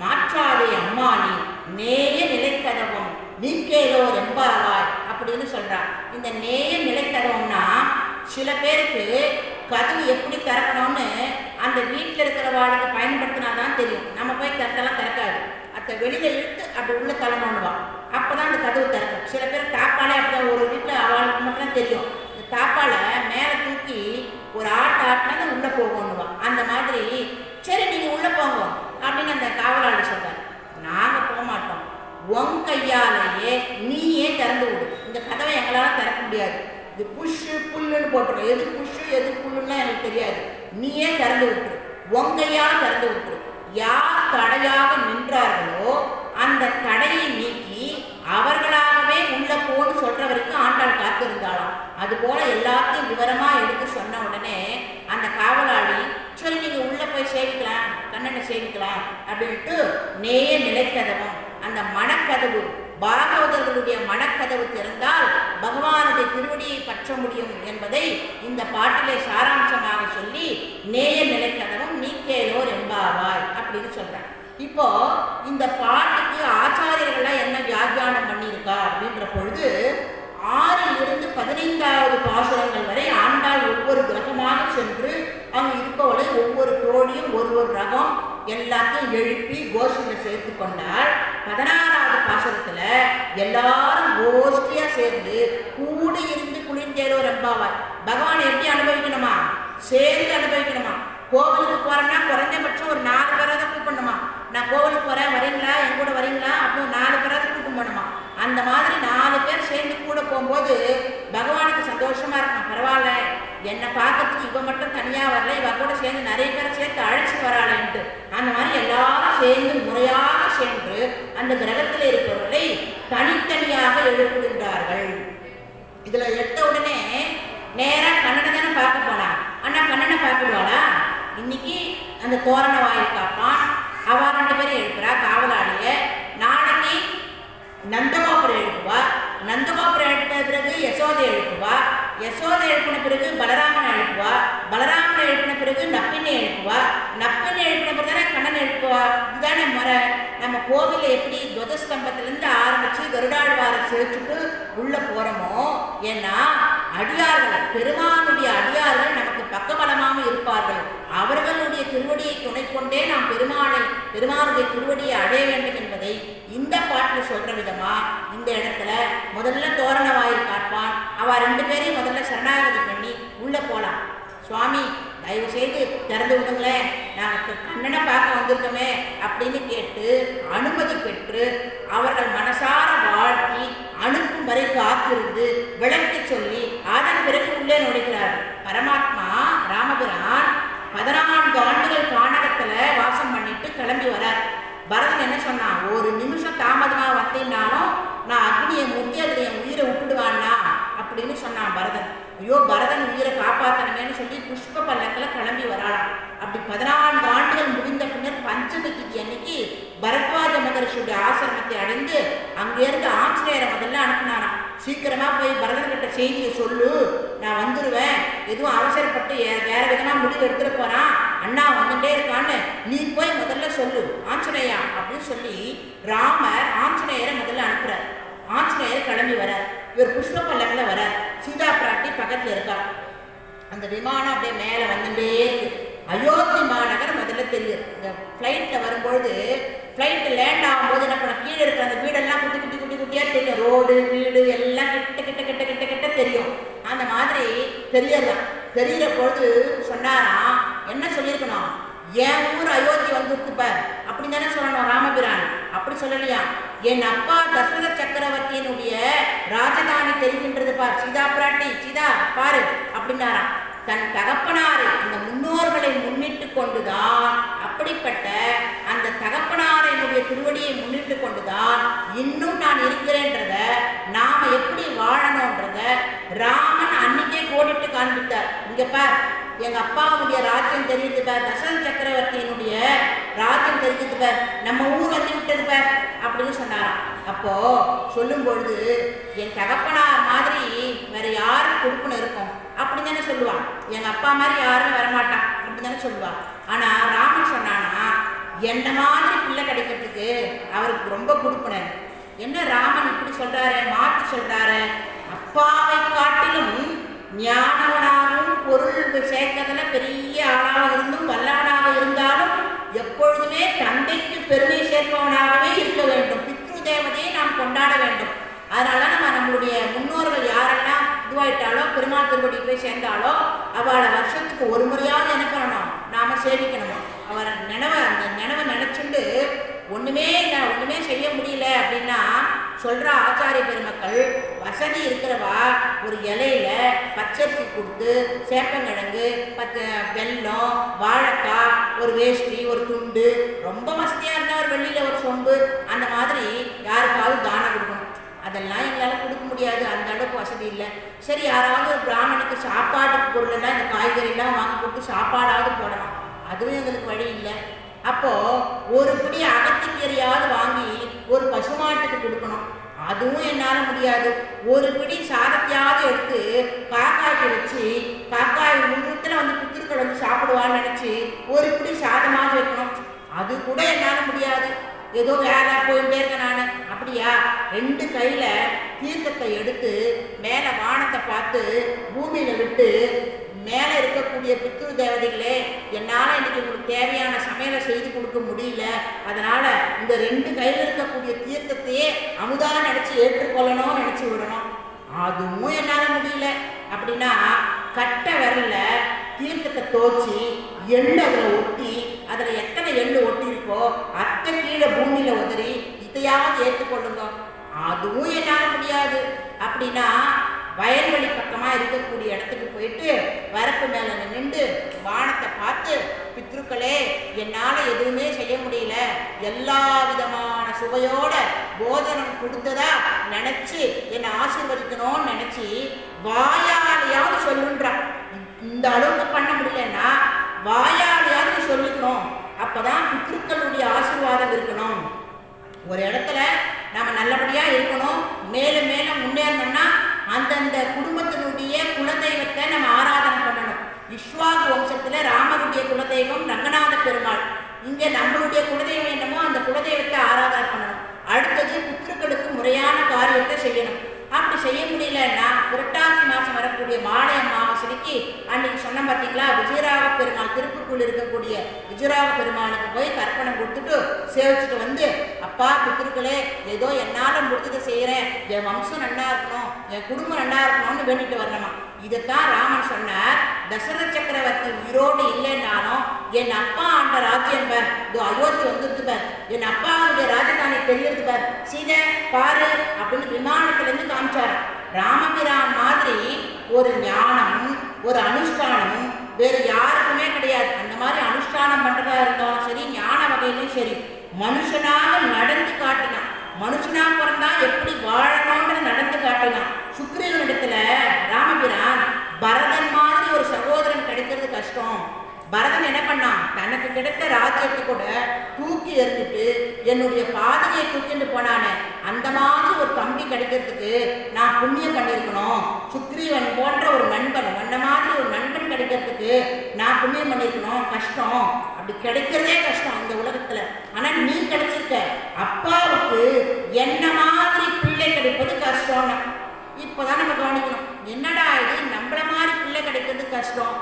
மாற்றாதே அம்மானி நேய நிலைக்கதவம் நீக்கேலோ ரெம்பாவாய் அப்படின்னு சொல்றான். இந்த நேய நிலைக்கதவம்னா சில பேருக்கு கதவு எப்படி திறக்கணும்னு அந்த வீட்டில் இருக்கிறவாளுக்கு பயன்படுத்தினாதான் தெரியும். நம்ம போய் திறத்தெல்லாம் திறக்காது, அதை வெளியில இழுத்து அப்படி உள்ள தள்ளணும்னுவான், அப்போதான் அந்த கதவு திறக்கும். சில பேர் தாப்பாலே அப்படிதான், ஒரு வீட்டில் அவளுக்கு மட்டும் தெரியும், இந்த தாப்பால மேலே தூக்கி ஒரு ஆட்டினா உள்ளே போகணுவான். அந்த மாதிரி சரி நீங்கள் உள்ளே போங்க அப்படின்னு அந்த காவலாளர் சொல்றாரு. நாங்கள் போக மாட்டோம், உன் கையாலேயே நீயே திறந்து விடு, இந்த கதவை எங்களால் திறக்க முடியாது, இது புஷ்ஷு புல்லுன்னு போட்டுரும், எது புஷ்ஷு எது புல்லுன்னா எனக்கு தெரியாது, நீயே திறந்து விட்டுரு, உன் கையால் திறந்து விட்டுரு. யார் தடையாக நின்றார்களோ அந்த தடையை நீக்கி அவர்களாகவே உள்ள போன்னு சொல்ற வரைக்கும் ஆண்டாள் காத்திருந்தாளாம். அதுபோல எல்லாத்தையும் விவரமா எடுத்து சொன்ன உடனே அந்த காவலாளி சரி நீங்க உள்ள போய் சேவிக்கலாம், கண்ணனை சேவிக்கலாம் அப்படின்ட்டு நேய நிலைக்கதவம், அந்த மனக்கதவு, பாகவதர்களுடைய மனக்கதவு திறந்தால் பகவானுடைய திருவடியை பற்ற முடியும் என்பதை இந்த பாட்டிலே சாராம்சமாக சொல்லி நேய நிலைக்கதவும் நீக்கேலோர் எம்பாவாய் அப்படின்னு சொல்றாங்க. இப்போ இந்த பாட்டுக்கு ஆச்சாரியர்கள்லாம் என்ன வியாக்கியானம் பண்ணியிருக்கா அப்படின்ற பொழுது 6லிருந்து 15வது பாசுரங்கள் வரை ஆண்டாள் ஒவ்வொரு கிரகமாக சென்று அங்கு இருப்பவளை ஒவ்வொரு தோழியும் ஒரு ரகம் எல்லாத்தையும் எழுப்பி கோஷ்டியில் சேர்த்து கொண்டால் 16வது பாசுரத்துல எல்லாரும் கோஷ்டியா சேர்ந்து கூடி இருந்து குளிர்ந்தேலோ ரெம்பாவாய். பகவானை எப்படி அனுபவிக்கணுமா? சேர்ந்து அனுபவிக்கணுமா? கோவிலுக்கு போறோம்னா குறைஞ்சபட்சம் ஒரு 4 பேரை தான் கூப்பிடணுமா? நான் கோவிலுக்கு போகிறேன், வரீங்களா, என் கூட வரீங்களா அப்படின்னு 4 பேராவது கூட்டம் பண்ணுமா. அந்த மாதிரி 4 பேர் சேர்ந்து கூட போகும்போது பகவானுக்கு சந்தோஷமாக இருக்கும். பரவாயில்ல, என்னை பார்க்கறதுக்கு இவ மட்டும் தனியாக வரல, இவ கூட சேர்ந்து நிறைய பேரை சேர்த்து அழைச்சிட்டு வராளேன்ட்டு அந்த மாதிரி எல்லாரும் சேர்ந்து முறையாக சென்று அந்த கிரகத்தில் இருப்பவர்களை தனித்தனியாக எழுப்புகின்றார்கள். இதில் எடுத்த உடனே நேராக கண்ணனை தானே பார்க்க போனான். ஆனால் கண்ணனை பார்த்துடுவாளா? இன்னைக்கு அந்த தோரண வாயில் காப்பான், அவ 2 பேரும் எழுப்புறா காவலாளிய. நாளைக்கு நந்தகோபுரம் எழுப்புவா, நந்தகோபுரம் எழுப்பின பிறகு யசோதை எழுப்புவா, யசோதை எழுப்பின பிறகு பலராமனை எழுப்புவா, பலராமனை எழுப்பின பிறகு நப்பினை எழுப்புவா, நப்பினை எழுப்பின பிறகு தானே கண்ணன் எழுப்புவா. இதுதானே முறை. நம்ம கோவிலில் எப்படி துவஜஸ்தம்பத்திலேருந்து ஆரம்பித்து கருடாழ்வாரை சேர்த்துட்டு உள்ளே போகிறோமோ, ஏன்னா அடியார்கள், பெருமானுடைய அடியார்கள் நமக்கு பக்கபலமாக இருப்பார்கள். அவர்களுடைய திருவடியை துணை கொண்டே நாம் பெருமானுடைய திருவடியை அடைய வேண்டும் என்பதை இந்த பாட்டில் சொல்கிற விதமா இந்த இடத்துல முதல்ல தோரண வாயில் காட்பான். அவ 2 பேரையும் முதல்ல சரணாகதி பண்ணி உள்ளே போகலாம். சுவாமி தயவு செய்து திறந்து விடுங்களேன், நாங்கள் கண்ணனை பார்க்க வந்திருக்கோமே அப்படின்னு கேட்டு அனுமதி பெற்று அவர்கள் மனசார வாழ்த்தி அனுப்பும் வரை காத்திருந்து விளக்கி சொல்லி அதன் பிறகு உள்ளே நுழைகிறார். பரமாத்மா ராமபிரான் 14 ஆண்டுகள் கானகத்தில் வாசம் பண்ணிட்டு கிளம்பி வரார். பரதன் என்ன சொன்னான்? 1 நிமிஷம் தாமதமாக வந்தீங்கன்னாலும் நான் அக்னியை முத்தி அதில் என் உயிரை விட்டுடுவான்னா அப்படின்னு சொன்னான் பரதன். ஐயோ, பரதன் உயிரை காப்பாற்றணுமேனு சொல்லி புஷ்ப பல்லக்கில் கிளம்பி வராளாம். அப்படி 14 ஆண்டுகள் முடிந்த பின்னர் பஞ்சமி திதி அன்னைக்கு பரத்வாஜ மகரிஷியுடைய ஆசிரமத்தை அடைந்து அங்கேருந்து ஆஞ்சநேயரை முதல்ல அனுப்பினாராம். சீக்கிரமாக போய் பரதன்கிட்ட செய்தியை சொல்லு, நான் வந்துடுவேன், எதுவும் அவசரப்பட்டு வேற விதமாக முடிவு எடுத்துகிட்டு போகிறான், அண்ணா வந்துட்டே இருக்கான்னு நீ போய் முதல்ல சொல்லு ஆஞ்சநேயா அப்படின்னு சொல்லி ராமர் ஆஞ்சநேயரை முதல்ல அனுப்புகிறார். ஆஞ்சநேயர் கிளம்பி வரார். இவர் புஷ்ப பல்லக்கில் வரார். சீதா பிராட்டி பக்கத்தில் இருக்கார். அந்த விமானம் அப்படியே மேலே வந்துட்டே இருக்கு. அயோத்தி மாநகர் முதல்ல தெரியுது. இந்த ஃப்ளைட்டில் வரும்பொழுது ஃப்ளைட்டு லேண்ட் ஆகும்போது என்ன பண்ண, கீழே இருக்கிற அந்த வீடெல்லாம் குட்டி குட்டி குட்டி குட்டியாக தெரியும். ரோடு வீடு எல்லாம் கிட்ட கிட்ட கிட்ட கிட்ட கிட்ட தெரியும். அந்த மாதிரி தெரியலாம். தெரிகிற பொழுது சொன்னாராம், என்ன சொல்லியிருக்கணும், என் ஊர் அயோத்தி வந்துருக்குப்ப அப்படின்னு தானே சொல்லணும் ராமபிரான். அப்படி சொல்லலையா, என் அப்பா தசரத சக்கரவர்த்தியினுடைய ராஜதானி தெரிகின்றது பார், சீதா பிராட்டி, சீதா பாரு அப்படின்னாராம். தன் தகப்பனாரை, அந்த முன்னோர்களை முன்னிட்டு கொண்டுதான், அப்படிப்பட்ட அந்த தகப்பனாரையினுடைய திருவடியை முன்னிட்டு கொண்டுதான் இன்னும் நான் இருக்கிறேன்றத, நாம எப்படி வாழணும்ன்றத ராமன் அன்னைக்கே கோடிட்டு காண்பித்தார். இங்க பார், எங்க அப்பாவுடைய ராஜ்யம் தெரியுது பார், தசரத சக்கரவர்த்தியினுடைய ராஜ்யம் தெரியுது பார், நம்ம ஊர் வந்து விட்டது பார் அப்படின்னு சொன்னாராம். அப்போ சொல்லும் பொழுது என் தகப்பனார் மாதிரி வேற யாரும் கொடுக்கணும் இருக்கும் அப்படின்னு தானே சொல்லுவான். எங்க அப்பா மாதிரி யாருமே வரமாட்டான் அப்படின்னு தானே சொல்லுவான். ஆனா ராமன் சொன்னானா, என்ன மாதிரி பிள்ளை கிடைக்கிறதுக்கு அவருக்கு ரொம்ப கொடுக்கணும். என்ன ராமன் இப்படி சொல்றாரு, மாற்றி சொல்றாரு, அப்பாவை காட்டிலும் ஞானவனாகவும் பொருள் சேர்க்கறதுல பெரிய ஆளாக இருந்தும் வல்லானாக இருந்தாலும் எப்பொழுதுமே தந்தைக்கு பெருமை சேர்ப்பவனாகவே இருக்க வேண்டும். பித்ரு தேவதையை நாம் கொண்டாட வேண்டும். அதனால நம்மளுடைய முன்னோர்கள் யாரெல்லாம் இதுவாயிட்டாலோ, பெருமாள் திருவடி போய் சேர்ந்தாலோ, அவளை வருஷத்துக்கு ஒரு முறையாவது என்ன பண்ணணும், நாம சேவிக்கணுமா. அவரை அந்த நினைவை நினைச்சுட்டு ஒண்ணுமே செய்ய முடியல அப்படின்னா சொல்ற ஆச்சாரிய பெருமக்கள், வசதி இருக்கிறவா ஒரு இலையில பச்சரிசி கொடுத்து சேப்பங்கிழங்கு, வெல்லம், வாழைக்காய், ஒரு வேஷ்டி, ஒரு துண்டு, ரொம்ப வசதியா இருந்தா ஒரு வெள்ளியில ஒரு சொம்பு, அந்த மாதிரி யாருக்காவது தானம் கொடுக்கணும். அதெல்லாம் எங்களால் கொடுக்க முடியாது, அந்த அளவுக்கு வசதி இல்லை. சரி, யாராவது ஒரு பிராமணுக்கு சாப்பாட்டுக்கு பொருளெல்லாம் இந்த காய்கறியெல்லாம் வாங்கி கொடுத்து சாப்பாடாவது போடணும், அதுவும் எங்களுக்கு வழி இல்லை. அப்போது ஒரு பிடி அகத்திக்கீரையாவது வாங்கி ஒரு பசுமாட்டுக்கு கொடுக்கணும், அதுவும் என்னால் முடியாது. ஒரு பிடி சாதத்தையாவது எடுத்து காக்காய்க்கு வச்சு காக்காய் முன்னூத்தில் வந்து புத்திருக்கள் வந்து சாப்பிடுவான்னு நினச்சி ஒரு பிடி சாதமாவது வைக்கணும், அது கூட என்னால் முடியாது. ஏதோ வேலை போயிட்டே இருக்கேன் நான். அப்படியா, 2 கையில் தீர்த்தத்தை எடுத்து மேலே வானத்தை பார்த்து பூமியில் விட்டு, மேலே இருக்கக்கூடிய பித்ரு தேவதைகளே, என்னால் இன்னைக்கு உங்களுக்கு தேவையான சமையலை செய்து கொடுக்க முடியல, அதனால் இந்த 2 கையில் இருக்கக்கூடிய தீர்த்தத்தையே அமுதாக நினச்சி ஏற்றுக்கொள்ளணும்னு நினச்சி விடணும், அதுவும் என்னால் முடியல அப்படின்னா கட்டை விரல்ல தீர்த்தத்தை தோச்சி எள்ளு அதில் ஒட்டி, அதில் எத்தனை எள்ளு ஒட்டி இருக்கோ அத்தை கீழே பூமியில உதறி இதையாவது ஏற்றுக்கொள்ளுங்க. அதுவும் என்னால முடியாது அப்படின்னா வயல்வெளி பக்கமா இருக்கக்கூடிய இடத்துக்கு போயிட்டு வரப்பு மேல நின்று வானத்தை பார்த்து, பித்ருக்களே என்னால எதுவுமே செய்ய முடியல, எல்லா விதமான சுவையோட போஜனம் கொடுத்ததா நினைச்சு என்னை ஆசீர்வதிக்கணும்னு நினைச்சு வாயாலையாவது சொல்லுன்றான். இந்த அளவுக்கு பண்ண முடியலன்னா வாயாலையாவது சொல்லிக்கணும். அப்பதான் பித்ருக்களுடைய ஆசீர்வாதம் இருக்கணும். ஒரு இடத்துல நம்ம நல்லபடியா இருக்கணும், மேலும் மேலும் முன்னேறணும்னா அந்தந்த குடும்பத்தினுடைய குலதெய்வத்தை நம்ம ஆராதனை பண்ணணும். இஷ்வாகு வம்சத்துல ராமருடைய குலதெய்வம் ரங்கநாத பெருமாள். இங்க நம்மளுடைய குலதெய்வம் என்னமோ அந்த குலதெய்வத்தை ஆராதனை பண்ணணும். அடுத்தது பித்ருக்களுக்கு முறையான காரியத்தை செய்யணும். அப்படி செய்ய முடியலன்னா புரட்டாசி மாசம் வரக்கூடிய மாலை அமாவாசைக்கு அன்னைக்கு சொன்ன பார்த்தீங்களா, விஜயராக பெருமாள் திருப்புக்குள் இருக்கக்கூடிய விஜயராக பெருமாளுக்கு போய் தர்ப்பணம் கொடுத்துட்டு சேவிச்சுட்டு வந்து, அப்பா பித்ருக்களே ஏதோ என்னால் முடிஞ்சதை செய்கிறேன், என் வம்சம் நல்லா இருக்கணும், என் குடும்பம் நல்லா இருக்கணும்னு வேண்டிட்டு வரணுமா. இதைத்தான் ராமன் சொன்னார். தசரத சக்கரவர்த்தி உயிரோடு இல்லைன்னாலும் என் அப்பா ஆண்ட ராஜ்யம் பார், இதோ அயோத்தி வந்துருக்கு பார், என் அப்பாவுடைய ராஜதானி தெரியுது பார், சீதை பாரு அப்படின்னு விமானத்திலிருந்து காமிச்சார். ராமபிரான் மாதிரி ஒரு ஞானமும் ஒரு அனுஷ்டானமும் வேறு யாருக்குமே கிடையாது. அந்த மாதிரி அனுஷ்டானம் பண்றதா இருந்தாலும் சரி, ஞான வகையிலும் சரி, மனுஷனாக நடந்து காட்டினான். மனுஷனா பிறந்தா எப்படி வாழணும்னு நடந்து காட்டினான். சுக்ரீவனிடத்துல ராமபிரான் பரதன் மாதிரி ஒரு சகோதரன் கிடைக்கிறது கஷ்டம். பரதன் என்ன பண்ணான், தனக்கு கிடைத்த ராஜ்யத்தை கூட தூக்கி எறிஞ்சிட்டு என்னுடைய பாதையை தூக்கிட்டு போனானே, அந்த மாதிரி ஒரு தம்பி கிடைக்கிறதுக்கு நான் புண்ணியம் பண்ணியிருக்கணும். சுக்ரீவன் போன்ற ஒரு நண்பன், அந்த மாதிரி ஒரு நண்பன் கிடைக்கிறதுக்கு நான் புண்ணியம் பண்ணியிருக்கணும். கஷ்டம், அப்படி கிடைக்கிறதே கஷ்டம் இந்த உலகத்துல. ஆனா நீ கிடைச்சிருக்க. அப்பாவுக்கு என்ன மாதிரி பிள்ளை கிடைப்பது கஷ்டம்னு இப்பதான் நம்ம கவனிக்கணும். என்னடா இது, நம்மள மாதிரி பிள்ளை கிடைக்கிறது கஷ்டம்,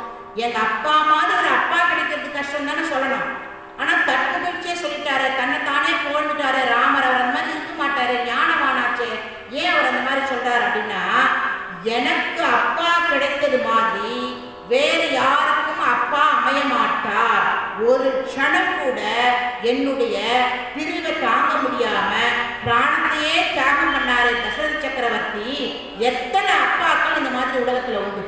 எங்க அப்பா மாதிரி ஒரு அப்பா கிடைக்கிறது கஷ்டம் தானே சொல்லணும். ஆனா தற்புகழ்ச்சியே சொல்லிட்டாரு, தன்னை தானே போட்டுட்டாரு ராமர். அவர் அந்த மாதிரி இருக்க மாட்டாரு, ஞானமானாச்சே, ஏன் அவர் அந்த மாதிரி சொல்றாரு அப்படின்னா, எனக்கு அப்பா கிடைத்தது மாதிரி வேறு யாருக்கும் அப்பா அமைய மாட்டார். ஒரு க்ஷணம் கூட என்னுடைய பிரிவை தாங்க முடியாம பிராணத்தையே தியாகம் பண்ணாரு தசரத சக்கரவர்த்தி. எத்தனை அப்பாக்கள் இந்த மாதிரி உலகத்துல உண்டு?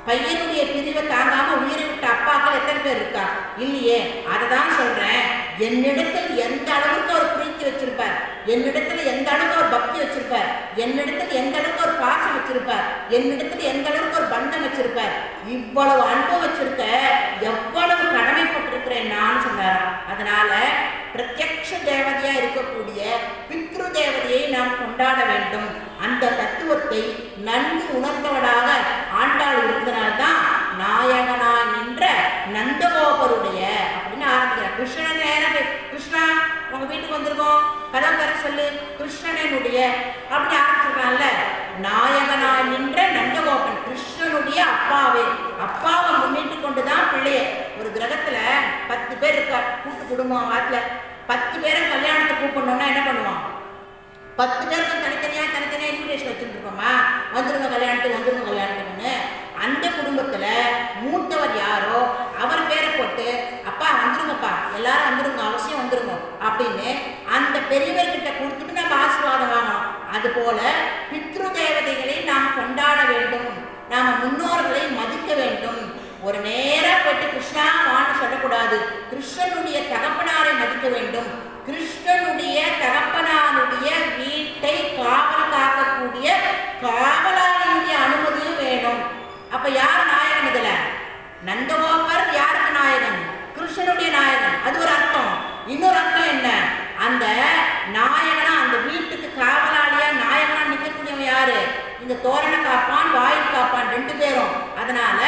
பையனுடைய பிரிவை தாங்காம உயிரை விட்ட அப்பாக்கள் எத்தனை பேர் இருக்கா? இல்லையே. அதை தான் சொல்றேன், என்னிடத்தில் எந்த அளவுக்கு அவர் பிரீத்தி வச்சிருப்பார், என்னிடத்துல எந்த அளவுக்கு ஒரு பக்தி வச்சிருப்பார், என்னிடத்தில் எந்த அளவுக்கு ஒரு பாசம் வச்சிருப்பார், என்னிடத்துல எந்த அளவுக்கு ஒரு பந்தம் வச்சிருப்பார், இவ்வளவு அன்பு வச்சிருக்க எவ்வளவு கடமைப்பட்டிருக்கிறேன் நான் சொன்னார். அதனால பிரத்யக்ஷ தேவதையா இருக்கக்கூடிய பித்ரு தேவதையை நாம் கொண்டாட வேண்டும். அந்த தத்துவத்தை நன்கு உணர்ந்தவனாக ஆண்டாள் இருந்தனால்தான் நாயகனா நின்ற நந்தகோபருடைய அப்படின்னு ஆரம்பிக்கிறார். கிருஷ்ணன் நேரம், கிருஷ்ணா உங்க வீட்டுக்கு வந்திருக்கோம், கதவர சொல்லு, கிருஷ்ணனுடைய அப்படி ஆரம்பிச்சிருக்கான்ல. நாயகனா நின்ற நந்தகோபன் கிருஷ்ணனுடைய அப்பாவே, அப்பாவை முன்னிட்டு கொண்டுதான் பிள்ளைய. ஒரு கிரகத்துல 10 பேர் இருக்கா, கூட்டு குடும்பம், வாட்டில 10 பேரை கல்யாணத்தை கூப்பிடணும்னா என்ன பண்ணுவான்? 10 பேருக்கு தனித்தனியா இன்விடேஷன் வச்சுட்டு இருக்கோமா, வந்துருங்க கல்யாணத்துக்கு, வந்துருங்க கல்யாணத்துக்குன்னு. அந்த குடும்பத்துல மூத்தவர் யாரோ அவர் பேரை போட்டு, அப்பா வந்துருங்கப்பா, எல்லாரும் வந்துருங்க, அவசியம் வந்துருங்க அப்படின்னு அந்த பெரியவர்கிட்ட கொடுத்துட்டு நம்ம ஆசீர்வாதம் வாங்கணும். அது போல பித்ரு தேவதைகளை நாம் கொண்டாட வேண்டும், நாம முன்னோர்களை மதிக்க வேண்டும். ஒரு நேரா போயிட்டு கிருஷ்ணாவான்னு சொல்லக்கூடாது, கிருஷ்ணனுடைய தகப்பனாரை மதிக்க வேண்டும். கிருஷ்ணனுடைய தகப்பனாருடைய வீட்டை காவல் காக்கக்கூடிய காவலாளியுடைய அனுமதியும் வேணும். அப்ப யார் நாயகன்? இதுல நந்தகோபர் யாருக்கு நாயகன்? கிருஷ்ணனுடைய நாயகன். அது ஒரு அர்த்தம். இன்னொரு அர்த்தம் என்ன, அந்த நாயகனா அந்த வீட்டுக்கு காவலாளியா நாயகனா நிற்கக்கூடியவன் யாரு? இந்த தோரண காப்பான், வாயில் காப்பான், 2 பேரும். அதனால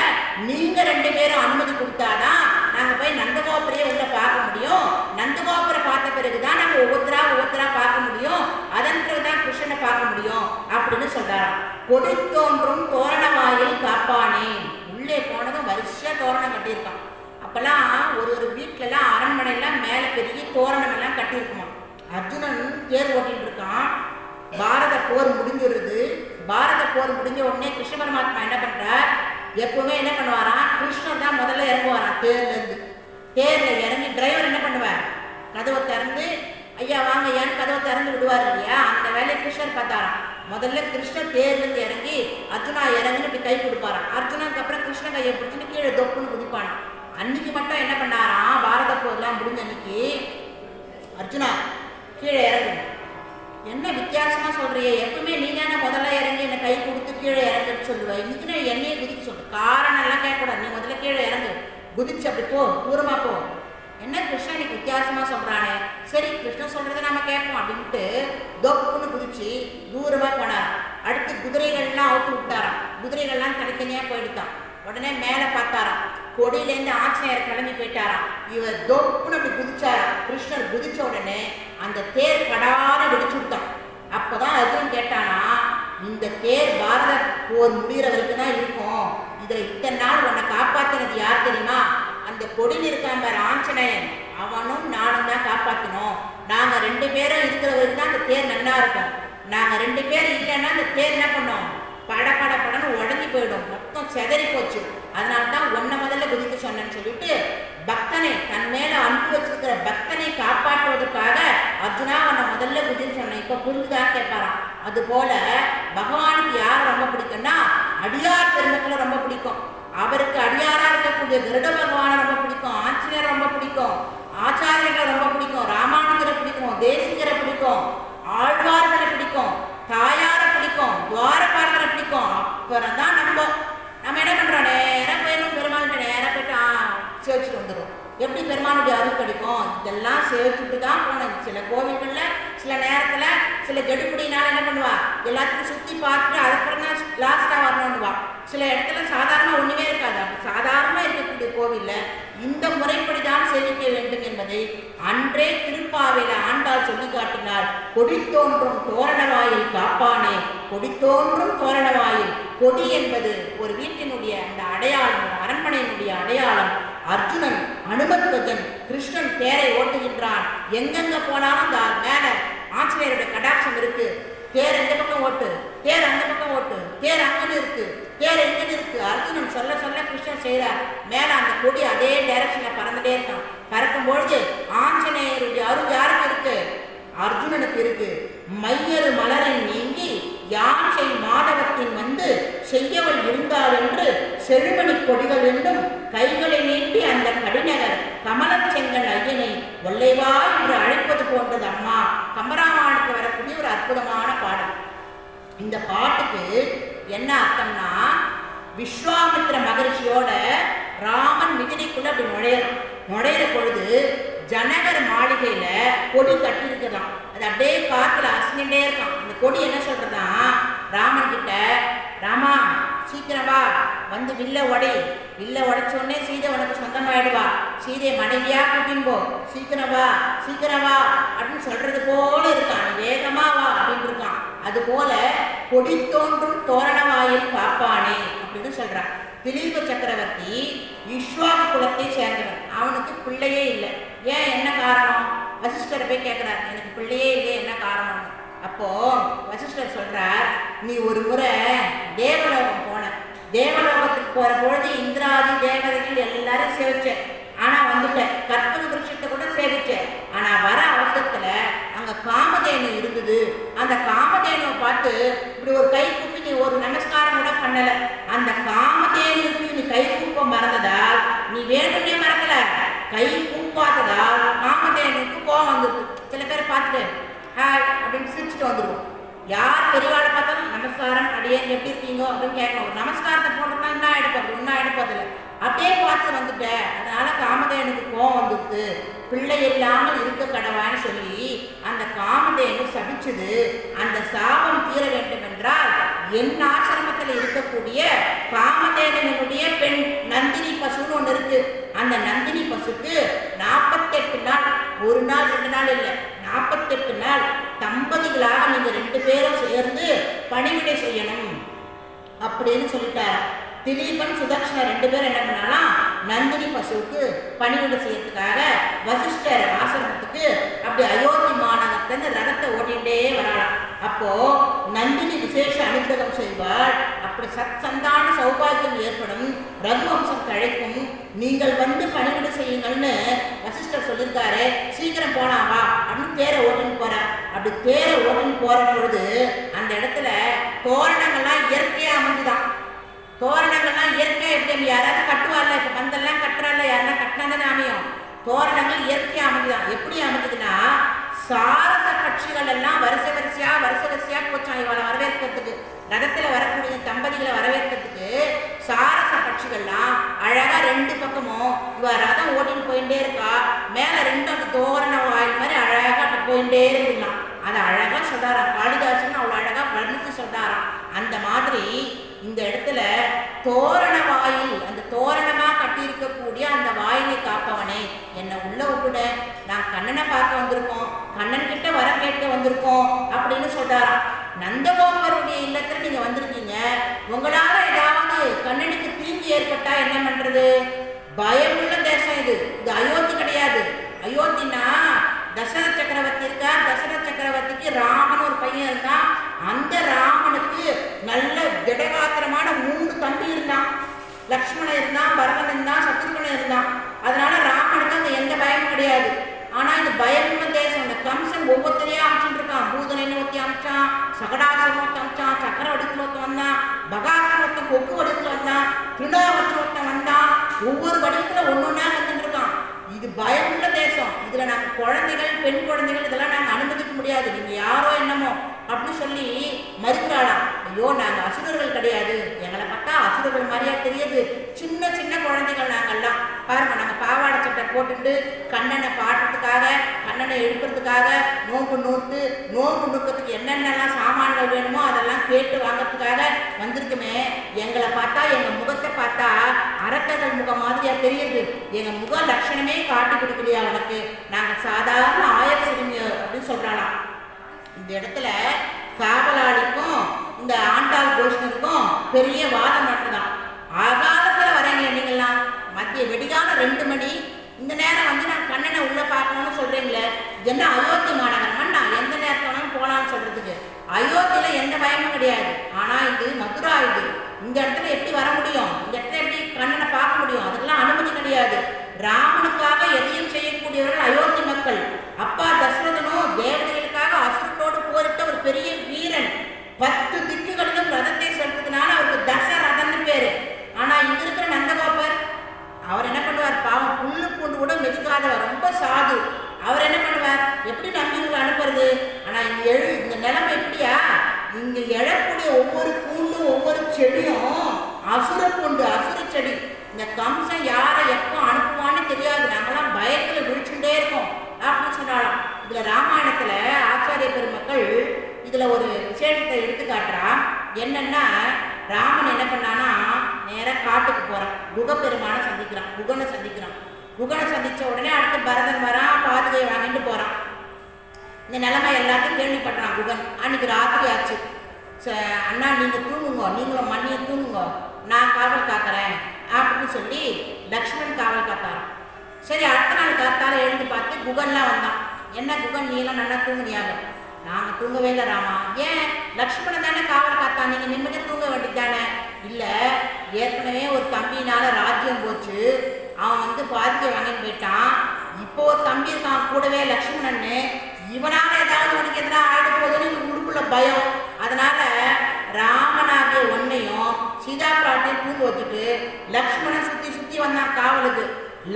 நீங்க 2 பேரும் அனுமதி கொடுத்தாதான் நாங்க போய் நந்தகோபுரையே உள்ள பார்க்க முடியும். நந்தகோபுரை பார்த்த பிறகுதான் நாங்க ஒவ்வொருத்தரா பார்க்க முடியும். அதன் பிறகுதான் கிருஷ்ணனை பார்க்க முடியும் அப்படின்னு சொல்றாராம். கொடி தோன்றும் தோரண வாயில் காப்பானே. உள்ளே போனதும் வரிசையா தோரணம் கட்டியிருக்கான். அப்பெல்லாம் ஒரு வீட்டுல அரண்மனையெல்லாம் மேல பெரிய தோரணம் எல்லாம் கட்டியிருக்குமா. அர்ஜுனன் தேர் ஓட்டிட்டு இருக்கான். பாரத போர் முடிஞ்சிருது. பாரத போர் முடிஞ்ச உடனே கிருஷ்ண பரமாத்மா என்ன பண்றார், எப்பவுமே என்ன பண்ணுவாராம், கிருஷ்ணர் தான் முதல்ல இறங்குவாராம் தேர்ல இருந்து. தேர்ல இறங்கி டிரைவர் என்ன பண்ணுவார், கதவை திறந்து ஐயா வாங்க ஐயான்னு கதவை திறந்து விடுவார் இல்லையா, அந்த வேலையை கிருஷ்ணர் பார்த்தாராம். முதல்ல கிருஷ்ணர் தேர்லேருந்து இறங்கி அர்ஜுனா இறங்குன்னு இப்படி கை கொடுப்பாராம். அர்ஜுனாக்கு அப்புறம் கிருஷ்ணன் கையை பிடிச்சின்னு கீழே தொப்புன்னு குதிப்பானா. அன்னைக்கு மட்டும் என்ன பண்ணாராம், பாரத போர்லாம் முடிஞ்ச அன்னைக்கு, அர்ஜுனா கீழே இறங்கு. என்ன வித்தியாசமா சொல்றியே, எப்பவுமே நீ தானே முதல்ல இறங்கி என்னை கை கொடுத்து கீழே இறங்குன்னு சொல்லுவேன், இன்னைக்கு நான் என்னையே குதிக்க சொல்றேன். காரணம் எல்லாம் கேட்கக்கூடாது, நீ முதல்ல கீழே இறங்கு, குதிச்சு அப்படி போ, தூரமா போ. என்ன கிருஷ்ணன் இன்னைக்கு வித்தியாசமா சொல்றானே, சரி கிருஷ்ணன் சொல்றதை நம்ம கேட்போம் அப்படின்ட்டு தொப்புன்னு குதிச்சு தூரமா போனார். அடுத்து குதிரைகள்லாம் அவுத்து விட்டாராம். குதிரைகள்லாம் தனித்தனியா போயிடுத்தான். உடனே மேலே பார்த்தாராம், கொடியிலேருந்து ஆஞ்சநேயர் கிளம்பி போயிட்டாராம். இவர் தொப்புன்னு அப்படி குதிச்சாராம். கிருஷ்ணர் குதிச்ச உடனே அந்த தேர் படாத வெடிச்சுட்டான். அப்பதான் அர்ஜுனன் கேட்டானா, இந்த தேர் பாரத போர் முடிகிற வரைக்கும் தான் இருக்கும், இதுல இத்தனை நாள் உன்னை காப்பாத்தினது யார் தெரியுமா, அந்த கொடியில் இருக்கான் பாரு ஆஞ்சநேயன், அவனும் நானும் தான் காப்பாற்றணும். நாங்க 2 பேரும் இருக்கிற வரைக்கும் தான் அந்த தேர் நல்லா இருக்கும். நாங்க 2 பேரும் இல்லைன்னா அந்த தேர் என்ன பண்ணோம், படன்னு உடஞ்சி போயிடும், மொத்தம் செதறி போச்சு. அதனால தான் உன்னை முதல்ல குதிக்க சொன்னேன்னு சொல்லிட்டு பக்தனை, தன் மேல அன்பு வச்சிருக்கிற பக்தனை காப்பாற்றுவதற்காக அர்ஜுனா உன்னை முதல்ல குதின்னு சொன்னேன், இப்ப புரிஞ்சுதான் கேட்பாராம். அது போல பகவானுக்கு யார் ரொம்ப பிடிக்கும்னா அடியார் பெருமக்களை ரொம்ப பிடிக்கும். அவருக்கு அடியாரா இருக்கக்கூடிய கருட பகவானை ரொம்ப பிடிக்கும், ஆஞ்சநேயர் ரொம்ப பிடிக்கும், ஆச்சாரியர்களை ரொம்ப பிடிக்கும், ராமானுஜரை பிடிக்கும், தேசிகரை பிடிக்கும், ஆழ்வார்களை பிடிக்கும், தாயாரை பிடிக்கும், துவாரபாலகரை பிடிக்கும். அப்புறம் தான் நம்ம என்ன பண்றோம், நேரம் போயிடும் பெருமாள்கிட்ட நேரம் போயிட்டு சேவிச்சுட்டு வந்துடும். எப்படி பெருமானுடைய அருள் கிடைக்கும், இதெல்லாம் சேவிச்சுட்டு தான் போனோம். சில கோவில்கள்ல சில நேரத்துல சில கெடுபடினால என்ன பண்ணுவா, எல்லாத்தையும் சுத்தி பார்த்துட்டு அதுக்கப்புறம் தான் லாஸ்டா வரணும்னுவா. சில இடத்துல சாதாரண ஒண்ணுமே இருக்காது. அப்படி சாதாரணமா இருக்கக்கூடிய கோவில்ல இந்த முறைப்படிதான் சேவிக்க வேண்டும் என்பதை அன்றே திருப்பாவையில ஆண்டாள் சொல்லி காட்டினார். கொடி தோன்றும் தோரணவாயில் காப்பானே, கொடி தோன்றும் தோரணவாயில். கொடி என்பது ஒரு வீட்டினுடைய அந்த அடையாளம், ஒரு அரண்மனையினுடைய அடையாளம். அர்ஜுனன் அனுமத்வஜன், கிருஷ்ணன் தேரை ஓட்டுகின்றான். எங்கெங்க போனாலும் அந்த மேல ஆஞ்சநேயருடைய கடாட்சம் இருக்கு. தேர் எந்த பக்கம் ஓட்டு, தேர் அந்த பக்கம் ஓட்டு, தேர் அங்கன்னு இருக்கு, தேர் எங்கன்னு இருக்கு. அர்ஜுனன் சொல்ல சொல்ல கிருஷ்ணன் செய்கிறார். மேல அந்த கொடி அதே டைரக்ஷன்ல பறந்துட்டே இருக்கான். பறக்கும் பொழுது ஆஞ்சநேயருடைய அருள் யாருக்கு இருக்கு, அர்ஜுனனுக்கு இருக்கு. மையரு மலரின் நீங்கி யாச்சை மாதவத்தின் வந்து செய்யவள் இருந்தாள் என்று செழுமணி கொடிகள் என்றும் கைகளை நீட்டி அந்த கடிநகர் கமலச் செங்கல் ஐயனை ஒல்லைவா என்று அழைப்பது போன்றது. அம்மா கம்பராமாயணத்துக்கு வரக்கூடிய ஒரு அற்புதமான பாடல். இந்த பாட்டுக்கு என்ன அர்த்தம்னா, விஸ்வாமித்திர மகரிஷியோட ராமன் மிதிலைக்குள்ள அப்படி நுழையிற பொழுது ஜனகர் மாளிகையில கொடி கட்டி இருக்குதான். அது அப்படியே காத்துல அசைஞ்சுட்டே இருக்கான். அந்த கொடி என்ன சொல்றதா, ராமன் கிட்ட, ராமா சீக்கிரம் வா, வந்து வில்ல உடை, வில்ல உடைச்சோடனே சீதை உனக்கு சொந்தமாயிடுவா, சீதையை மனைவியா கூட்டின்போ, சீக்கிரம் வா சீக்கிரம் வா அப்படின்னு சொல்றது போல இருக்கான். நீ வேகமா வா அப்படின்னு இருக்கான். அது போல கொடி தோன்றும் தோரணவாயில் காப்பானே அப்படின்னு சொல்றான். திலீப சக்கரவர்த்தி இஸ்வாகு குலத்தை சேர்ந்தவன். அவனுக்கு பிள்ளையே இல்லை. ஏன், என்ன காரணம்? வசிஷ்டரை போய் கேட்கிறார், எனக்கு பிள்ளையே இல்லை, என்ன காரணம்? அப்போ வசிஷ்டர் சொல்றார், நீ ஒரு முறை தேவலோகம் போன, தேவலோகத்துக்கு போற பொழுது இந்திராதி தேவதைகள் எல்லாரும் சேவிச்சேன், ஆனா வந்துட்டேன். கற்பக விருட்சத்தை கூட சேவிச்சேன். ஆனா வர அவசரத்துல அங்க காமதேனு இருந்தது. அந்த காமதேனுவை பார்த்து இப்படி ஒரு கை கூப்பி நீ ஒரு நமஸ்காரம் கூட பண்ணல. அந்த காமதேனுக்கு நீ கை கூப்ப மறந்ததால், நீ வேண்டுமே மறக்கல, கை கூப்பாததால் காமதேனுக்கு கோவம் வந்துருக்கு. சில பேர் பார்த்துட்டு ஹாய் அப்படின்னு சிரிச்சுட்டு வந்துடுவோம். யார் பெரியவாளை பார்த்தாலும் நமஸ்காரம் அடியே எப்படி இருக்கீங்க அப்படின்னு கேட்கணும். ஒரு நமஸ்காரத்தை போடுறதுனால என்ன ஆயிடுப்பது, ஒன்றும் ஆயிடுப்பதில்லை, அப்படியே பார்த்து வந்துட்டேன். அதனால காமதேனுக்கு கோவம் வந்துட்டு பிள்ளை இல்லாமல் இருக்க கடவான்னு சொல்லி அந்த காமதேனு சபிச்சது. அந்த சாபம் தீர வேண்டும் என்றால் என் ஆசிரமத்தில் இருக்கக்கூடிய காமதேனுடைய பெண் நந்தினி பசுன்னு ஒன்று இருக்கு. அந்த நந்தினி பசுக்கு 48 நாள், ஒரு நாள் 2 நாள் இல்லை, 48 நாள் தம்பதிகளாக நீங்க 2 பேரும் சேர்ந்து பணிவிடை செய்யணும் அப்படின்னு சொல்லிட்டார். திலீபன் சுதர்ஷனர் 2 பேரும் என்ன பண்ணாலும் நந்தினி பசுவுக்கு பணிவிடை செய்யறதுக்காக வசிஷ்டர் ஆசிரமத்துக்கு அப்படி அயோத்தி மாநகரத்திலிருந்து ரதத்தை ஓட்டிகிட்டே வராளாம். அப்போ நந்தினி விசேஷ அனுகிரகம் செய்வாள். அப்படி சத் சந்தான சௌபாகிய சௌபாகியம் ஏற்படும், ரகுவம்சம் தழைக்கும், நீங்கள் வந்து பணிவிட செய்யுங்கள்னு வசிஷ்டர் சொல்லியிருக்காரு. சீக்கிரம் போனாவா அப்படின்னு தேரை ஓட்டுன்னு போற. அப்படி தேரை ஓட்டுன்னு போற பொழுது அந்த இடத்துல தோரணங்கள்லாம் இயற்கையா அமைஞ்சுதான். தோரணங்கள்லாம் இயற்கையா எப்படி யாராவது கட்டுவார்ல, இப்ப பந்தெல்லாம் கட்டுறால, யாருன்னா கட்டினாதானே அமையும். தோரணங்கள் இயற்கையா அமைஞ்சுதான். எப்படி அமைஞ்சதுன்னா சாரச கட்சிகள் எல்லாம் வரிசை வரிசையா போச்சான் இவளை வரவேற்கிறதுக்கு. ரதத்துல வரக்கூடிய தம்பதிகளை வரவேற்கிறதுக்கு சாரச கட்சிகள்லாம் அழகா ரெண்டு பக்கமும் இவ ரதம் ஓட்டின்னு போயிட்டே இருக்கா. மேல ரெண்டு அந்த தோரண வாயில் மாதிரி அழகா அப்படி போயிட்டே இருக்கலாம். அதை அழகா சொல்றாராம் காளிதாசன், அவ்வளவு அழகா வர்ணித்து சொல்றாராம். அந்த மாதிரி இந்த இடத்துல தோரண வாயில், அந்த தோரணமா கட்டி இருக்கக்கூடிய அந்த வாயிலை காப்பவனே என்னை உள்ள விட்டுட, நான் கண்ணனை பார்க்க வந்திருக்கோம், கண்ணன் கிட்ட வர கேட்க வந்திருக்கோம் அப்படின்னு சொல்றாராம். நந்தகோபருடைய இல்லத்துல நீங்க வந்திருக்கீங்க, உங்களால ஏதாவது கண்ணனுக்கு தீங்கு ஏற்பட்டா என்ன பண்றது? பயமுள்ள தேசம் இது. இது அயோத்தி கிடையாது. அயோத்தினா தசரத சக்கரவர்த்தி இருக்கார். தசரத சக்கரவர்த்திக்கு ராமன் ஒரு பையன் இருந்தான். அந்த ராமனுக்கு நல்ல திடகாத்திரமான 3 தம்பி இருந்தான். லக்ஷ்மணன் இருந்தான், பரதன் இருந்தான், சத்ருகன் இருந்தான். அதனால ராமனுக்கு அங்க எந்த பயமும் கிடையாது. ஆனா இந்த பயமுள்ள தேசம், இந்த கம்சன் ஒவ்வொருத்தரையா அமைச்சுட்டு இருக்கான். பூதனை ஒருத்தி அமைச்சான், சகடாசுரன் ஒருத்தன் அமைச்சான், சக்கர வடிவத்துல ஒருத்தன் வந்தான், பகாசுரன் ஒருத்தன் கொக்கு வடிவத்துல வந்தான், திருநாவத்துல ஒருத்தன் வந்தான். ஒவ்வொரு வடிவத்துல ஒன்னொன்னா வந்துட்டு இருக்கான். இது பயமுள்ள தேசம். இதுல நாங்க குழந்தைகள், பெண் குழந்தைகள் இதெல்லாம் நாங்க அனுமதிக்க முடியாது, நீங்க யாரோ என்னமோ அப்படின்னு சொல்லி மறுக்கிறாளாம். ஐயோ நாங்க அசுரர்கள் கிடையாது, எங்களை பார்த்தா அசுரர்கள் மாதிரியா தெரியுது, சின்ன சின்ன குழந்தைகள் நாங்கள்லாம். பாருங்க, நாங்க பாவாடை சட்டை போட்டுட்டு கண்ணனை பாடுறதுக்காக, கண்ணனை எழுப்புறதுக்காக நோம்பு நுக்கிறதுக்கு என்னென்னலாம் சாமான்கள் வேணுமோ அதெல்லாம் கேட்டு வாங்கறதுக்காக வந்திருக்குமே. எங்களை பார்த்தா, எங்க முகத்தை பார்த்தா அரக்கர்கள் முகம் மாதிரியா தெரியுது, எங்க முக லட்சணமே காட்டி கொடுக்கலையா உனக்கு, நாங்க சாதாரண ஆயர் சிறுமி அப்படின்னு சொல்றாளாம். இந்த இடத்துல காவலாளிக்கும் இந்த ஆண்டாள் கோஷ்ணருக்கும் பெரிய வாதம் நடக்குதான். ஆகாலத்துல வரீங்களே நீங்கள்லாம், மத்திய வெடிகால 2 மணி இந்த நேரம் வந்து நான் கண்ணனை உள்ள பார்க்கணும்னு சொல்றீங்களே, என்ன அயோத்தி மாநகரமா, நான் எந்த நேரத்துல போலான்னு சொல்றதுக்கு? அயோத்தியில எந்த பயமும் கிடையாது. ஆனா இது மதுரா, இது இந்த இடத்துல எப்படி வர முடியும்? இந்த இடத்துல எப்படி கண்ணனை பார்க்க முடியும்? அதுக்கெல்லாம் அனுமதி கிடையாது. ராமனுக்காக எதையும் செய்யக்கூடியவர்கள் அயோத்தி மக்கள். அப்பா தசரதனும் தேவதைகளுக்காக அசுரனோடு போரிட்ட ஒரு பெரிய வீரன். 10 திக்குகளிலும் ரதத்தை செலுத்துனால அவருக்கு தசரதன்னு பேரு. ஆனா இங்க இருக்கிற நந்தகோபர் அவர் என்ன பண்ணுவார்? பாவம், புல்லு பூண்டு கூட மெதுக்காதவர், ரொம்ப சாது. அவர் என்ன பண்ணுவார்? எப்படி நம்பிக்கை அனுப்புறது? ஆனா இந்த நிலைமை எப்படியா, இங்க எழக்கூடிய ஒவ்வொரு பூண்டும் ஒவ்வொரு செடியும் அசுர பூண்டு, அசுர செடி. இந்த கம்சன் யாரை எப்போ அனுப்புவான்னு தெரியாது, நாங்களாம் பயத்துல விழிச்சுட்டே இருக்கோம் அப்படின்னு சொன்னாலும். இதுல ராமாயணத்துல ஆச்சாரிய பெருமக்கள் இதுல ஒரு விசேஷத்தை எடுத்து காட்டுறா. என்னன்னா, ராமன் என்ன பண்ணானா, நேராக காட்டுக்கு போறான், குகப்பெருமானை சந்திக்கிறான், குகனை சந்திச்ச உடனே அடுத்து பரதன் வரான், பாதுகையை வாங்கிட்டு போறான். இந்த நிலைமை எல்லாத்தையும் கேள்விப்படுறான் குகன். அன்னைக்கு ராத்திரி ஆச்சு. அண்ணா நீங்க தூங்குங்க, நீங்களும் மண்ணியை தூங்குங்க, நான் காவல் காக்கிறேன் அப்படின்னு சொல்லி லக்ஷ்மணன் காவல் காத்தாரான். சரி, அடுத்த நாள் காத்தால எழுந்து பார்த்து குகன்லாம் வந்தான். என்ன குகன், நீ எல்லாம் நல்லா தூங்குனியாக? நாங்க தூங்கவே இல்லை ராமா. ஏன்? லக்ஷ்மணன் தானே காவல் காத்தா, நீங்க நிம்மதியா தூங்க வேண்டியதானே? இல்ல, ஏற்கனவே ஒரு தம்பினால ராஜ்யம் போச்சு, அவன் வந்து பாதிக்க வாங்கிட்டு போயிட்டான். இப்போ ஒரு தம்பி இருக்கான் கூடவே லக்ஷ்மணன்னு, இவனால ஏதாவது உனக்கு எதிராக ஆயிட போகுதுன்னு உடுக்குள்ள பயம். அதனால ராமனாகிய ஒன்னையும் சீதா பிராட்டியும் தூங்க வச்சுட்டு லக்ஷ்மணன் சுத்தி வந்தான் காவலுக்கு.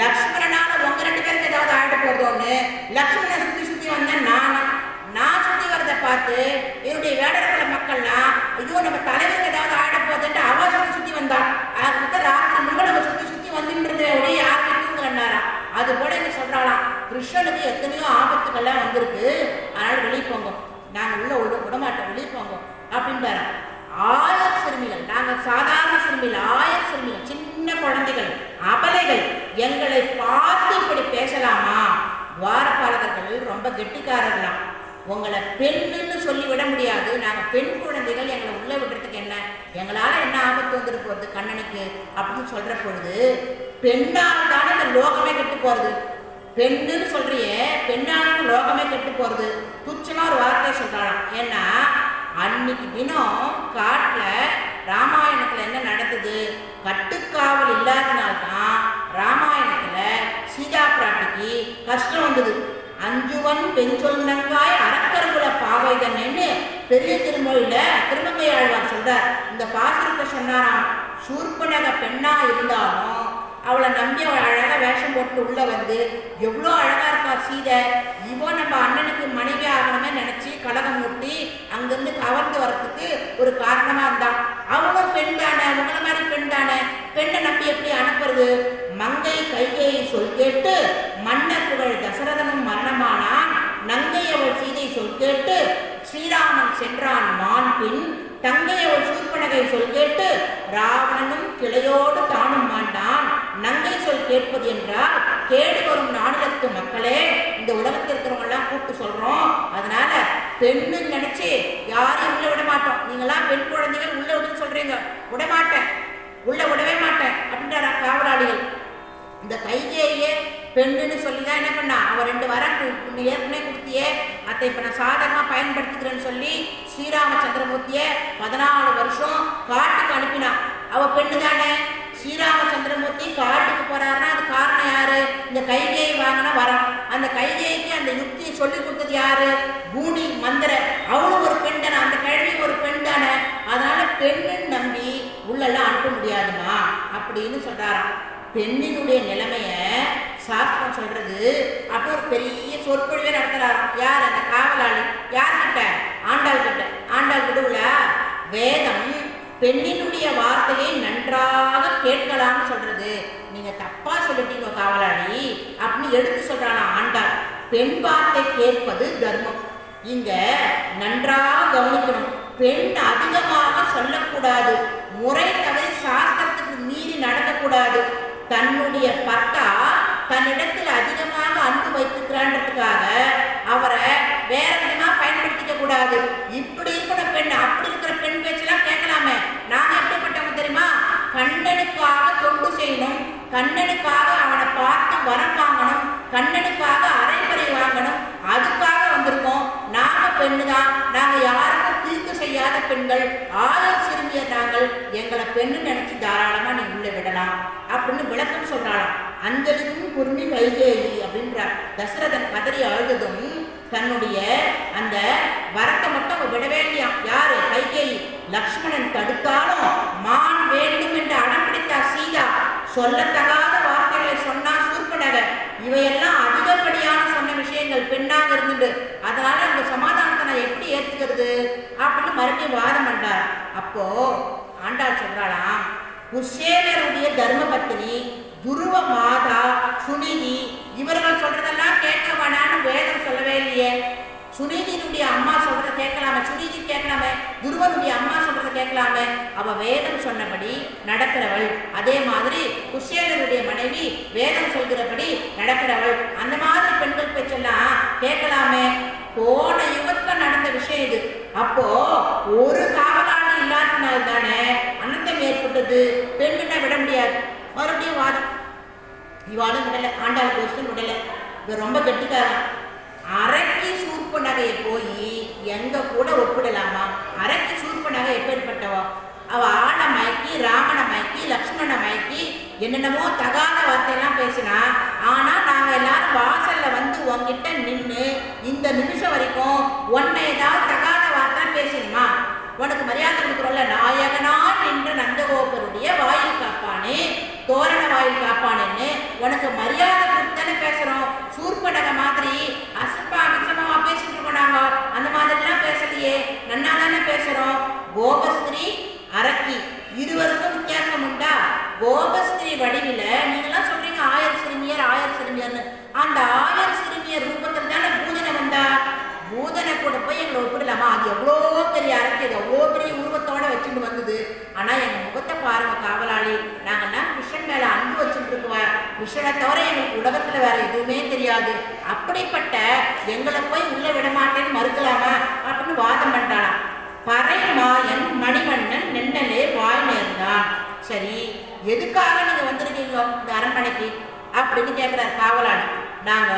லக்ஷ்மணனால உங்க 2 பேருக்கு ஏதாவது ஆயிட போகுதோன்னு லக்ஷ்மணன் சுத்தி வந்தேன். நான் சுத்தி வரதை பார்த்து என்னுடைய வேடர்குல மக்கள்லாம், ஐயோ நம்ம தலைவருக்கு ஏதாவது ஆயிட போகுதுன்ட்டு அவ சுத்தி வந்தான். ராத்திரி முழுக்க நம்ம சுத்தி வந்துட்டு யாருமே தூங்கலன்னாராம். அது போல என்ன சொல்றாளாம், கிருஷ்ணனுக்கு எத்தனையோ ஆபத்துக்கள்லாம் வந்திருக்கு, அதனால வெளியே போங்க, நாங்க உள்ள விடமாட்டோம், வெளியே போங்க அப்படின்னு. ஆயர் சிறுமிகள், நாங்கள் சாதாரண சிறுமிகள், ஆயர் சிறுமிகள், சின்ன குழந்தைகள், அபலைகள், எங்களை பார்த்து இப்படி பேசலாமா? துவாரபாலகர்கள் ரொம்ப கெட்டிக்காரர்களாம். உங்களை பெண்ணுன்னு சொல்லி விட முடியாது, நாங்கள் பெண் குழந்தைகள், எங்களை உள்ள விடுறதுக்கு என்ன, எங்களால் என்ன ஆபத்து வந்துட்டு போகிறது கண்ணனுக்கு அப்படின்னு சொல்கிற பொழுது, பெண்ணால் தானே இந்த லோகமே கெட்டு போகிறது. பெண்ணுன்னு சொல்றியே, பெண்ணால் லோகமே கெட்டு போகிறது. துச்சமாக ஒரு வார்த்தையை சொல்கிறாளாம். ஏன்னா அன்னைக்கு தினம் காட்டில் ராமாயணத்தில் என்ன நடந்தது? கட்டுக்காவல் இல்லாதனால்தான் ராமாயணத்தில் சீதா பிராட்டிக்கு கஷ்டம் வந்தது. அஞ்சுவன் பெஞ்சொல்லங்காய் அரக்கர்குல பாவைதன்னு பெரிய திருமொழியில திருமங்கையாழ்வார் சொல்றார். இந்த பாசுரத்தை சொன்னாராம். சூர்பனக பெண்ணா இருந்தாலும் அவளை நம்பி அவள் அழகாக வேஷம் போட்டு உள்ள வந்து எவ்வளோ அழகா இருக்கா சீதை, இவோ நம்ம அண்ணனுக்கு மனைவி ஆகணுமே நினைச்சு கலகம் முட்டி அங்கிருந்து கவர்ந்து வரத்துக்கு ஒரு காரணமா இருந்தான். அவளும் பெண் தானே, உங்களை மாதிரி பெண் தானே, பெண்ணை நம்பி எப்படி அனுப்புறது? மங்கை கைகையை சொல் கேட்டு மன்னர் புகழ் தசரதனும் மரணமானான். நங்கை அவள் சீதை சொல் கேட்டு ஸ்ரீராமன் சென்றான் மான் பின். தங்கை அவள் சூர்பனகை சொல் கேட்டு ராவணனும் கிளையோடு தானும் மாண்டான். நங்கை சொல் கேட்பது என்றால் கேடு வரும் நாடுகளுக்கு மக்களே, இந்த உலகத்தில் இருக்கிறவங்க எல்லாம் கூப்பிட்டு சொல்றோம். அதனால பெண்ணு நினைச்சு யாரையும் உள்ள விட மாட்டோம். நீங்களாம் பெண் குழந்தைகள் உள்ள விடுன்னு சொல்றீங்க, விடமாட்டேன், உள்ள விடவே மாட்டேன் அப்படின்ற காவலாளிகள். இந்த கைகேயே பெண்ணுன்னு சொல்லி தான் என்ன பண்ணா, அவள் 2 வரம் ஏற்கனவே கொடுத்தியே, அதை இப்போ நான் சாதகமாக பயன்படுத்திக்கிறேன்னு சொல்லி ஸ்ரீராமச்சந்திரமூர்த்தியை 14 வருஷம் காட்டுக்கு அனுப்பினான். அவள் பெண்ணு தானே. ஸ்ரீராமச்சந்திரமூர்த்தி காட்டுக்கு போறாருன்னா அது காரணம் யாரு? இந்த கைகேயை வாங்கின வரம். அந்த கைகேய்க்கு அந்த யுக்தியை சொல்லி கொடுத்தது யாரு? பூனி மந்திர. அவளும் ஒரு பெண் தானே, அந்த கேள்வி ஒரு பெண் தானே. அதனால பெண்ணுன்னு நம்பி உள்ளெல்லாம் அனுப்ப முடியாதுமா அப்படின்னு சொல்றாராம். பெண்ணினுடைய நிலைமைய சாஸ்திரம் சொல்றது. அப்போ ஒரு பெரிய சொற்பொழிவே நடத்துறாராம். யார்? அந்த காவலாளி. யார்கிட்ட? ஆண்டாள் கிட்ட. ஆண்டாள் கிட்ட வேதம் பெண்ணினுடைய வார்த்தையை நன்றாக கேட்கலாம்னு சொல்றது. நீங்க தப்பா சொல்லிட்டீங்க காவலாளி அப்படின்னு எடுத்து சொல்றானா ஆண்டாள். பெண் வார்த்தை கேட்பது தர்மம். இங்க நன்றாக கவனிக்கணும். பெண் அதிகமாக சொல்லக்கூடாது. முறை தவிர சாஸ்திரத்துக்கு மீறி நடக்கக்கூடாது. தன்னுடைய பட்டா தன்னிடத்தில் அதிகமாக அன்பு வைத்துக்கிறான்றதுக்காக அவரை வேற விதமா பயன்படுத்திக்க கூடாது. இப்படி இருக்கிற பெண், அப்படி இருக்கிற பெண் பேச்செல்லாம் கேட்கலாமே. நாங்க எப்படிப்பட்டவங்க தெரியுமா? கண்ணனுக்காக தொண்டு செய்யணும், கண்ணனுக்காக அவனை பார்த்து வரம் வாங்கணும், கண்ணனுக்காக அரைப்பறை வாங்கணும், அதுக்காக வந்திருக்கோம். நாங்க பெண்ணு தான், நாங்க யாருக்கும் தீர்த்து செய்யாத பெண்கள், ஆயுள் சிறுமியர் நாங்கள், எங்களை பெண்ணு நினைச்சு தாராளமா நீ உள்ள விடலாம் அப்படின்னு விளக்கம் சொல்றாளாம். அஞ்சலிக்கும் குறும்பி கைகேயி அப்படின்றார். தசரதன் கதறி அழுதும் தன்னுடைய அந்த வரத்தை மட்டும் விட வேண்டியாம். யாரு? கைகேயி. லக்ஷ்மணன் தடுத்தாலும் மான் வேண்டும் என்று அடம் பிடித்தா சீதா. சொல்லத்தகாத வார்த்தைகளை சொன்னா சூர்பனக. இவையெல்லாம் அதிகப்படியான சொன்ன விஷயங்கள் பெண்ணாக இருந்துட்டு, அதனால அந்த சமாதானத்தை நான் எப்படி ஏற்றுக்கிறது அப்படின்னு மறுபடியும் வாதம் பண்ணார். அப்போ ஆண்டாள் சொல்றாளாம், குசேலருடைய தர்மபத்தினி துருவ மாதா சுனிதி இவர்கள் சொல்றதெல்லாம் கேட்க வேணான்னு வேதம் சொல்லவே இல்லையே. சுனிதியினுடைய அம்மா சொல்றத கேட்கலாமே, சுனிதி கேட்கலாமே, துருவனுடைய அம்மா சொல்றத கேட்கலாமே. அவ வேதம் சொன்னபடி நடக்கிறவள். அதே மாதிரி குசேலருடைய மனைவி வேதம் சொல்கிறபடி நடக்கிறவள். அந்த மாதிரி பெண்கள் பேச்செல்லாம் கேட்கலாமே. போன யுகத்துல நடந்த விஷயம் இது. அப்போ ஒரு காவலாளி இல்லாதனால தானே அனந்தம் ஏற்பட்டது. பெண்ணுன்னா விட முடியாது. மறுபடியும் வாதம். இவாளும் விடலை, ஆண்டாள் கோஷ்டும் விடலை. இது ரொம்ப கெட்டிக்காரன். அரைக்கு சூர்ப்பு நகையை போய் எங்க கூட ஒப்பிடலாமா? அரைக்கு சூர்ப்பு நகை எப்பேற்பட்டவோ? அவ ஆடை மயக்கி, ராமனை மயக்கி, லக்ஷ்மணனை மயக்கி என்னென்னமோ தகாத வார்த்தையெல்லாம் பேசினா. ஆனா நாங்க எல்லாரும் வாசல்ல வந்து உங்ககிட்ட நின்று இந்த நிமிஷம் வரைக்கும் உன்னை ஏதாவது தகாத வார்த்தை பேசணுமா? உனக்கு மரியாதை கொடுக்குறோம்ல. நாயகனா நின்று நந்தகோபருடைய வாயில் காப்பானே, தோரண வாயில் காப்பானேன்னு உனக்கு மரியாதை கொடுத்தானே பேசுறோம். சூர்பனக மாதிரி அசப்பா அசமமா பேசிட்டு இருக்கோம். நாங்க அந்த மாதிரிலாம் பேசலையே, நன்னா தானே பேசுறோம். கோபஸ்திரீ அரக்கி இருவருக்கும் வித்தியாசம் உண்டா? கோபஸ்திரீ வடிவில நீங்களாம் சொல்றீங்க ஆயர் சிறுமியர்னு. அந்த ஆயர் சிறுமியர் ரூபத்தில் தானே பூஜனை வந்தா. பூதனை கூட போய் எங்களை ஒப்பிடலாமா? அது எவ்வளோ பெரிய அரக்கி, அது எவ்வளோ பெரிய உருவத்தோட வச்சுட்டு வந்தது. ஆனா எங்க முகத்தை பாருங்க காவலாளி, நாங்கெல்லாம் கிருஷ்ணன் மேல அன்பு வச்சுட்டு இருக்குவார். கிருஷ்ணனை தவிர எங்களுக்கு உலகத்துல வேற எதுவுமே தெரியாது. அப்படிப்பட்ட எங்களை போய் உள்ள விட மாட்டேன்னு மறுக்கலாமா அப்படின்னு வாதம் பண்ணாலாம். பறை மாயன் மணிவண்ணன் நென்னலே வாய் நேர்ந்தான். சரி, எதுக்காக நீங்க வந்திருக்கீங்க இந்த அரண்மனைக்கு அப்படின்னு கேட்கிறார் காவலாளி. நாங்க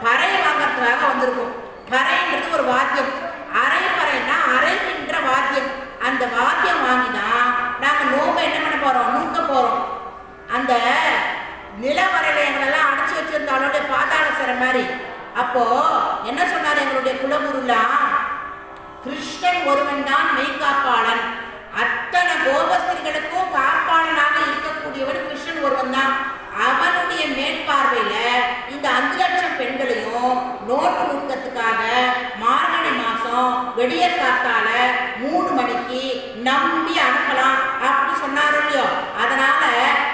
பறை வாங்கறதுக்காக வந்திருக்கோம். பறைன்றது ஒரு வாத்தியம். அரை பறைன்னா அரைகின்ற வாத்தியம். அந்த வாக்கியம் வாங்கிதான் நாங்கள் நோம்பை என்ன பண்ண போகிறோம், நூக்க போகிறோம். அந்த நிலவரையில எங்களெல்லாம் அடைச்சி வச்சிருந்தாலோட பாதாள சிறை மாதிரி. அப்போ என்ன சொன்னார் எங்களுடைய குலகுருலாம், கிருஷ்ணன் ஒருவன் தான் மெய்காப்பாளன், அத்தனை கோபஸ்திரிகளுக்கும் காப்பாளனாக இருக்கக்கூடியவன் கிருஷ்ணன் ஒருவன் தான். அவனுடைய மேற்பார்வையில இந்த 5 லட்சம் பெண்களையும் நோட்டு நுட்கத்துக்காக மார்கழி மாசம் வெடிய காத்தால 3 மணிக்கு நம்பி அனுப்பலாம் அப்படி சொன்னாரு இல்லையோ. அதனால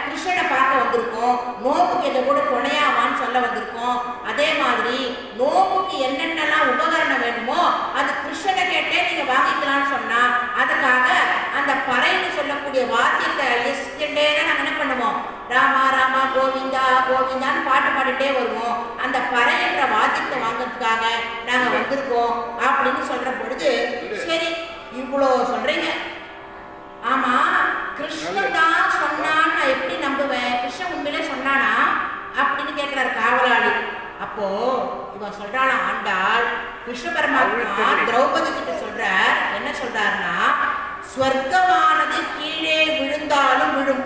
கிருஷ்ணனை பார்க்க வந்திருக்கோம், நோம்புக்கு எதை கூட துணையாவான்னு சொல்ல வந்திருக்கோம். அதே மாதிரி நோம்புக்கு என்னென்னலாம் உபகரணம் வேணுமோ அது கிருஷ்ணனை கேட்டே நீங்க வாங்கிக்கலாம்னு சொன்னா, அதுக்காக அந்த பறைன்னு சொல்லக்கூடிய வாத்தியத்தை நாங்கள் என்ன பண்ணுவோம், ராமா ராமா கோவிந்தா கோவிந்தான்னு பாட்டு பாடிட்டே வருவோம். அந்த பறை என்ற வாத்தியத்தை வாங்கிறதுக்காக நாங்கள் வந்திருக்கோம் அப்படின்னு சொல்ற பொழுது, சரி இவ்வளோ சொல்றீங்க, ஆமா கிருஷ்ணன் தான் சொன்னான்னு நான் எப்படி நம்புவேன், கிருஷ்ணன் உண்மையிலே சொன்னானா அப்படின்னு கேட்கிறாரு காவலாளி. அப்போ இவன் சொல்றாளா ஆண்டாள், கிருஷ்ண பரமாத்மா திரௌபதி கிட்ட சொல்றார். என்ன சொல்றாருன்னா, ஸ்வர்க்கமானது கீழே விழுந்தாலும் விழும்,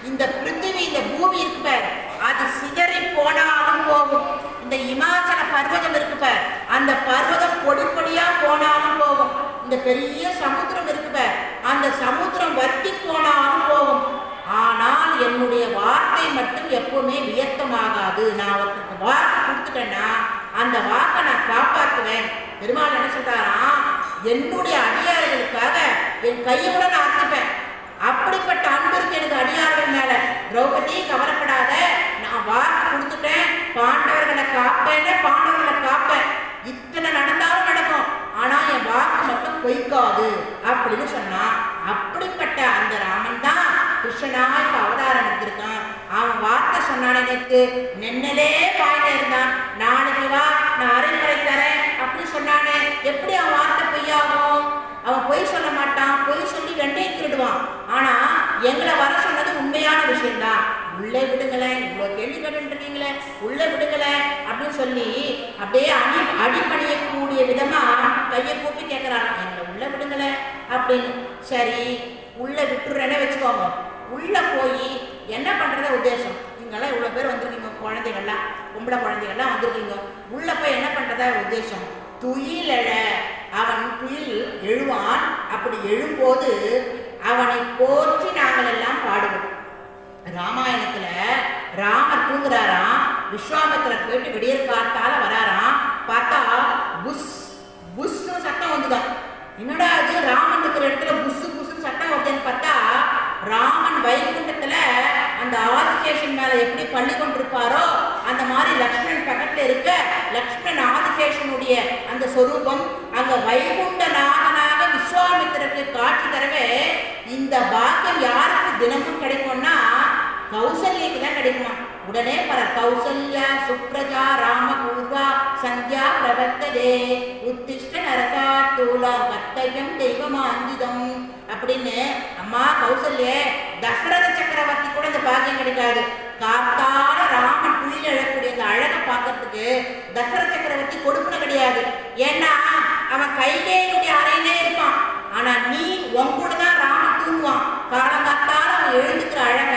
இந்த பிருத்திவி இந்த பூமி இருக்கு பார் அது சிதறி போனாலும் போகும், இந்த இமாச்சல பர்வதம் இருக்கு பார் அந்த பர்வதம் பொடி பொடியா போனாலும் போகும், இந்த பெரிய சமுத்திரம் இருக்கு பார் அந்த சமுத்திரம் வத்தி போனாலும் போகும், ஆனால் என்னுடைய வார்த்தை மட்டும் எப்பவுமே வியர்த்தமாகாது. நான் ஒருத்தருக்கு வார்த்தை கொடுத்துட்டேன்னா அந்த வாக்கை நான் காப்பாற்றுவேன். பெருமாள் என்ன சொல்றாராம், என்னுடைய அடியார்களுக்காக என் கையோட நான் அர்த்திப்பேன். அப்படிப்பட்ட அன்பு இருக்கு எனக்கு அடியார்கள் மேல. திரௌபதி கவலைப்படாத, நான் வாக்கு கொடுத்துட்டேன், பாண்டவர்களை காப்பேன்னு பாண்டவர்களை காப்பேன், இத்தனை நடந்தாலும் நடக்கும், ஆனா என் வாக்கு மட்டும் பொய்க்காது அப்படின்னு சொன்னா. அப்படிப்பட்ட அந்த ராமன் தான் கிருஷ்ணனா இப்ப அவதாரம் எடுத்திருக்கான். அவன் வார்த்தை சொன்னானே, நேற்று நென்னலே வாயில இருந்தான், நாளைக்கு வா நான் அரைமுறை தரேன் அப்படின்னு சொன்னானே, எப்படி அவன் வார்த்தை பொய்யாகும்? அவன் பொய் சொல்ல மாட்டான், பொய் சொல்லி ரெண்டையும் திருடுவான். ஆனா எங்களை வர சொன்னது உண்மையான விஷயம்தான். உள்ளே விடுங்களேன், இவ்வளோ கேள்வி கேட்டுருக்கீங்களே, உள்ளே விடுங்களேன் அப்படின்னு சொல்லி அப்படியே அடிப்பணியக்கூடிய விதமா கையை கூப்பி கேட்கிறாங்க, எங்களை உள்ள விடுங்களேன் அப்படின்னு. சரி உள்ள விட்டுறேன்னே வச்சுக்கோங்க. உள்ள போய் என்ன பண்றத உத்தேசம், நீங்களாம் இவ்வளோ பேர் வந்திருக்கீங்க, குழந்தைகள்லாம் பொம்பளை குழந்தைகள்லாம் வந்திருக்கீங்க, உள்ள போய் என்ன பண்றதா உத்தேசம், துயிலெழ அவன் துயில் எழுவான். அப்படி எழும்போது அவனை போற்றி நாங்கள் எல்லாம் பாடுவோம். ராமாயணத்துல ராமர் தூங்குறாராம், விஸ்வாமித்திரர் போயிட்டு விடியற் காத்தால வராராம், பார்த்தா புஷ் புஷ் சட்டம் வந்துதான். என்னடா அது ராமன் இருக்கிற இடத்துல புஷ் புஷ் சட்டம் வருதுன்னு பார்த்தா, ராமன் வைகுண்டத்துல அந்த ஆதிசேஷன் மேல எப்படி பள்ளி கொண்டிருப்பாரோ அந்த மாதிரி லக்ஷ்மணன் பக்கத்துல இருக்க, லக்ஷ்மணன் ஆதிசேஷனுடைய அந்த சொரூபம் அங்க வைகுண்ட நாதனாக விஸ்வாமித்திரருக்கு காட்சி தரவே. இந்த பாக்கியம் யாருக்கு தினமும் கிடைக்கும்னா கௌசல்யக்கு தான் கிடைக்குமா. உடனே பர கௌசல்யா சுப்ரஜா ராமபூர்வா சந்தியா பிரவர்த்ததே உத்திஷ்ட நரசா தூலா கர்த்தவ்யம் தெய்வமாந்திதம் அப்படின்னு. அம்மா கௌசல்யே, தசரத சக்கரவர்த்தி கூட இந்த பாக்கியம் கிடைக்காது. காத்தால ராமன் துயில் எழக்கூடிய அந்த அழகை பார்க்கறதுக்கு தசரத சக்கரவர்த்தி கொடுப்புன கிடையாது. ஏன்னா அவன் கைகேயுடைய அறையிலே இருப்பான். ஆனா நீ உங்கூட தான் ராமன் தூங்குவான். காலங்காத்தால அவன் எழுந்துக்கிற அழக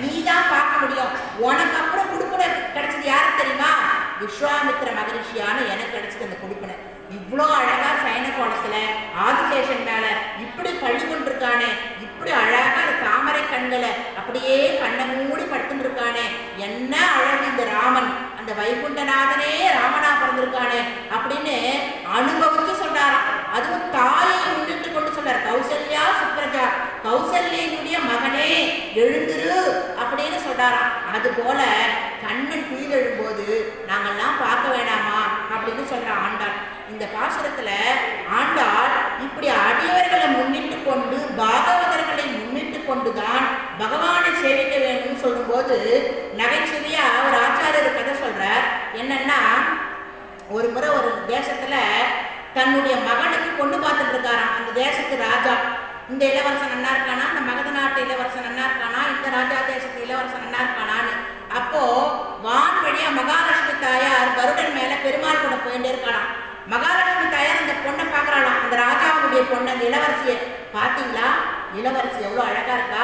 நீ தான் பார்க்க முடியும். உனக்கு அப்புறம் கொடுப்புன கிடைச்சது யாருக்கு தெரியுமா? விஸ்வாமித்திர மகரிஷியான எனக்கு கிடைச்சது அந்த கொடுப்புன. இவ்வளோ அழகா சயன கோலத்துல ஆதிசேஷன் மேல இப்படி பள்ளி கொண்டிருக்கானே, இப்படி அழகா தாமரை கண்களை அப்படியே கண்ணை மூடி படுத்துட்டு இருக்கானே, என்ன அழகு இந்த ராமன், அந்த வைகுண்டநாதனே ராமனா பிறந்திருக்கானே அப்படின்னு அனுபவிச்சு சொல்றாராம். அதுவும் தாயை முன்னிட்டு கொண்டு சொல்றார். கௌசல்யா சுப்ரஜா, கௌசல்யனுடைய மகனே எழுந்துரு அப்படின்னு சொல்றாராம். அது போல கண்ணன் துயில் எழும்போது நாங்கள்லாம் பார்க்க வேண்டாமா அப்படின்னு சொல்ற ஆண்டாள். இந்த பாசுரத்துல ஆண்டாள் இப்படி அடியவர்களை முன்னிட்டு கொண்டு பாகவதர்களை முன்னிட்டு கொண்டுதான் பகவானை சேவிக்க வேண்டும் சொல்லும் போது நகைச்சுவையா ஒரு ஆச்சாரியர் கதை சொல்றார். என்னன்னா, ஒரு முறை ஒரு தேசத்துல தன்னுடைய மகனுக்கு கொண்டு பார்த்துட்டு இருக்காராம் அந்த தேசத்து ராஜா. இந்த இளவரசன் நன்னா இருக்கானா, இந்த மகத நாட்டு இளவரசன் நன்னா இருக்கானா, இந்த ராஜா தேசத்து இளவரசன் நன்னா இருக்கானான்னு. அப்போ வான் வழியா மகாலட்சுமி தாயார் கருடன் மேல பெருமாள் கூட போயிட்டே இருக்காளாம். மகாலட்சுமி தாயார் அந்த பொண்ணை பார்க்கறாளாம், அந்த ராஜாவுடைய பொண்ணு, அந்த இளவரசியை பார்த்தீங்களா இளவரசி எவ்வளோ அழகா இருக்கா,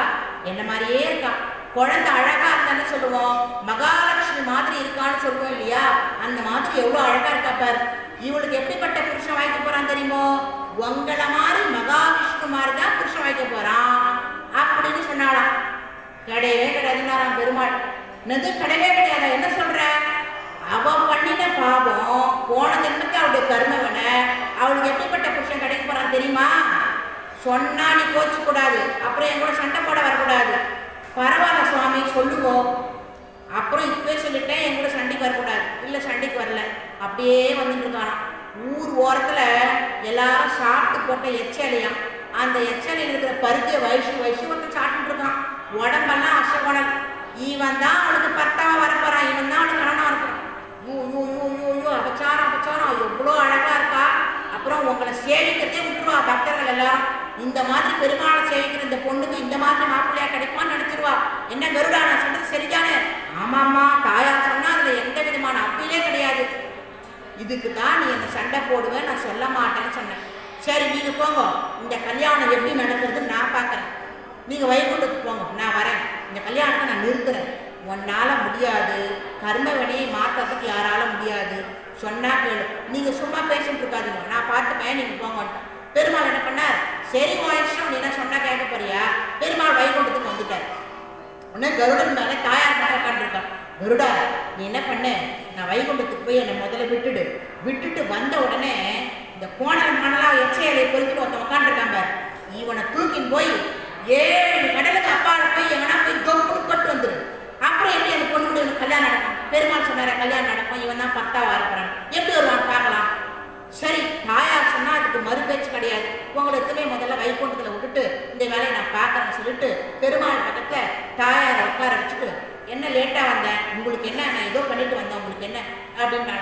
என்ன மாதிரியே இருக்கா. குழந்தை அழகா இருந்தான்னு சொல்லுவோம், மகாலட்சுமி மாதிரி இருக்கான்னு சொல்லுவோம் இல்லையா, அந்த மாதிரி எவ்வளோ அழகா இருக்கா பாரு. இவளுக்கு எப்படிப்பட்ட புருஷன் வாய்க்க போறான் தெரியுமோ, உங்களை மாதிரி மகாவிஷ்ணு மாதிரி தான் புருஷன் வாய்க்க போறான் அப்படின்னு சொன்னாலாம். கிடையவே கிடையாதுன்னாராம் பெருமாள். என்னது கிடையவே கிடையாதா, என்ன சொல்ற? அவ பண்ணின பாவம் போன ஜென்மத்துக்கு அவளுடைய கர்மவன, அவளுக்கு எப்படிப்பட்ட புருஷன் கிடைக்க போறான் தெரியுமா? சொன்னா நீ கோச்சு கூடாது, அப்புறம் என் கூட சண்டை போட வரக்கூடாது. பரவாயில்ல சுவாமி சொல்லுவோம், அப்புறம் இப்பவே சொல்லிட்டேன் என் கூட சண்டைக்கு வரக்கூடாது. இல்லை சண்டைக்கு வரல, அப்படியே வந்துட்டு இருக்கானாம். ஊர் ஓரத்துல எல்லாரும் சாப்பிட்டு போட்ட எச்சலையாம், அந்த எச்சலையில் இருக்கிற பருத்திய வயசு ஒருத்தன் சாப்பிட்டு இருக்கான். உடம்பெல்லாம் அசகுணம். இவன் தான் அவளுக்கு பர்த்தாவா வரப்போறான், இவன் தான் அவளுக்கு கணவனா இருப்பான். அபச்சாரம் எவ்வளோ அழகா இருக்கா. அப்புறம் உங்களை சேவிக்கிறதே விட்டுருவா பக்தர்கள் எல்லாரும். இந்த மாதிரி பெருமாளை சேவிக்கிற இந்த பொண்ணுக்கு இந்த மாதிரி மாப்பிள்ளையா கிடைப்பான்னு நினைச்சிருவா. என்ன கருடா நான் சொல்றது சரிதானே? ஆமாம்மா, தாயார் சொன்னா அதுல எந்த விதமான அப்பீலே கிடையாது. இதுக்கு தான் நீ என்ன சண்டை போடுவேன், நான் சொல்ல மாட்டேன்னு சொன்னேன். சரி நீங்க போங்க, இந்த கல்யாணம் எப்படி நடக்கிறதுன்னு நான் பார்க்குறேன். நீங்க வைகுண்டத்துக்கு போங்க, நான் வரேன். இந்த கல்யாணத்தை நான் நிறுத்துறேன். உன்னால முடியாது, கர்மவினையை மாற்றத்துக்கு யாரால முடியாது. சொன்னா கேளு, நீங்க சும்மா பேசிட்டு இருக்காதீங்க, நான் பார்த்துப்பேன், நீங்க போங்கன்ட்டேன். பெருமாள் என்ன பண்ணார்? சரி வாயிஷம், நீ என்ன சொன்னா கேட்க போறியா? பெருமாள் வைகுண்டத்துக்கு வந்துட்டார். உடனே கருடன் மேல தாயார் மேல உட்காந்துருக்கான். கருடா நீ என்ன பண்ண, நான் வைகுண்டத்துக்கு போய் என்னை முதல்ல விட்டுட்டு வந்த உடனே இந்த கோணல் மணலா எச்சையலை பொறுத்துட்டு ஒருத்தன் உட்காந்துருக்கான் பாரு, இவனை தூக்கின்னு போய் 7 கடலுக்கு அப்பால போய் எவனா போய் தொப்புன்னு கொட்டு வந்துரு. அப்புறம் எப்படி அந்த பொண்ணு கல்யாணம் நடக்கும்? பெருமாள் சொன்னார கல்யாணம் நடக்கும், இவன் தான் பர்த்தாவா இருக்கிறான், எப்படி வருவான் பார்க்கலாம். சரி தாயார் சொன்னா அதுக்கு மறுபேச்சு கிடையாது. உங்களுக்கு முதல்ல வைகுண்டத்துல விட்டுட்டு இந்த வேலையை நான் பார்க்கறேன்னு சொல்லிட்டு பெருமாள் பக்கத்துல தாயாரை உட்கார வச்சுட்டு, என்ன லேட்டா வந்தேன், உங்களுக்கு என்ன, நான் ஏதோ பண்ணிட்டு வந்தேன், உங்களுக்கு என்ன அப்படின்னா.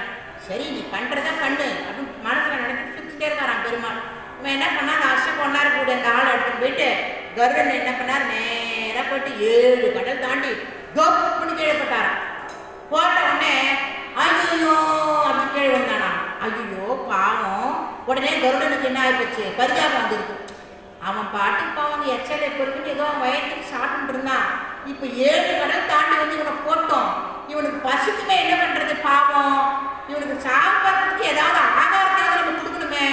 சரி நீ பண்றதா பண்ணு அப்படின்னு மனசுல நடந்து சுத்திட்டே இருக்காரான் பெருமாள். இவன் என்ன பண்ணா, அந்த அஷ்ட பொண்ணாரு கூட அந்த ஆளை எடுத்துட்டு போயிட்டு கருடன் என்ன பண்ணார், நேரா போயிட்டு 7 கடல் தாண்டி கப்புன்னு கீழே போட்டாராம். போட்ட உடனே ஐயோ அப்படி கீழே வந்தானா. ஐயோ பாவம். உடனே கருடனுக்கு என்ன ஆயிப்போச்சு, பரிதாபம் வந்துருக்கு. அவன் பாட்டுக்கு பாவங்க எச்சலை பொறுக்குன்னு ஏதோ அவன் வயத்துக்கு சாப்பிட்டு இருந்தான். இப்போ 7 கடல் தாண்டி வந்து இவனை போட்டோம். இவனுக்கு பசுக்குமே என்ன பண்றது பாவம். இவனுக்கு சாப்பிட்றதுக்கு ஏதாவது ஆகாரத்தை நம்ம கொடுக்கணுமே,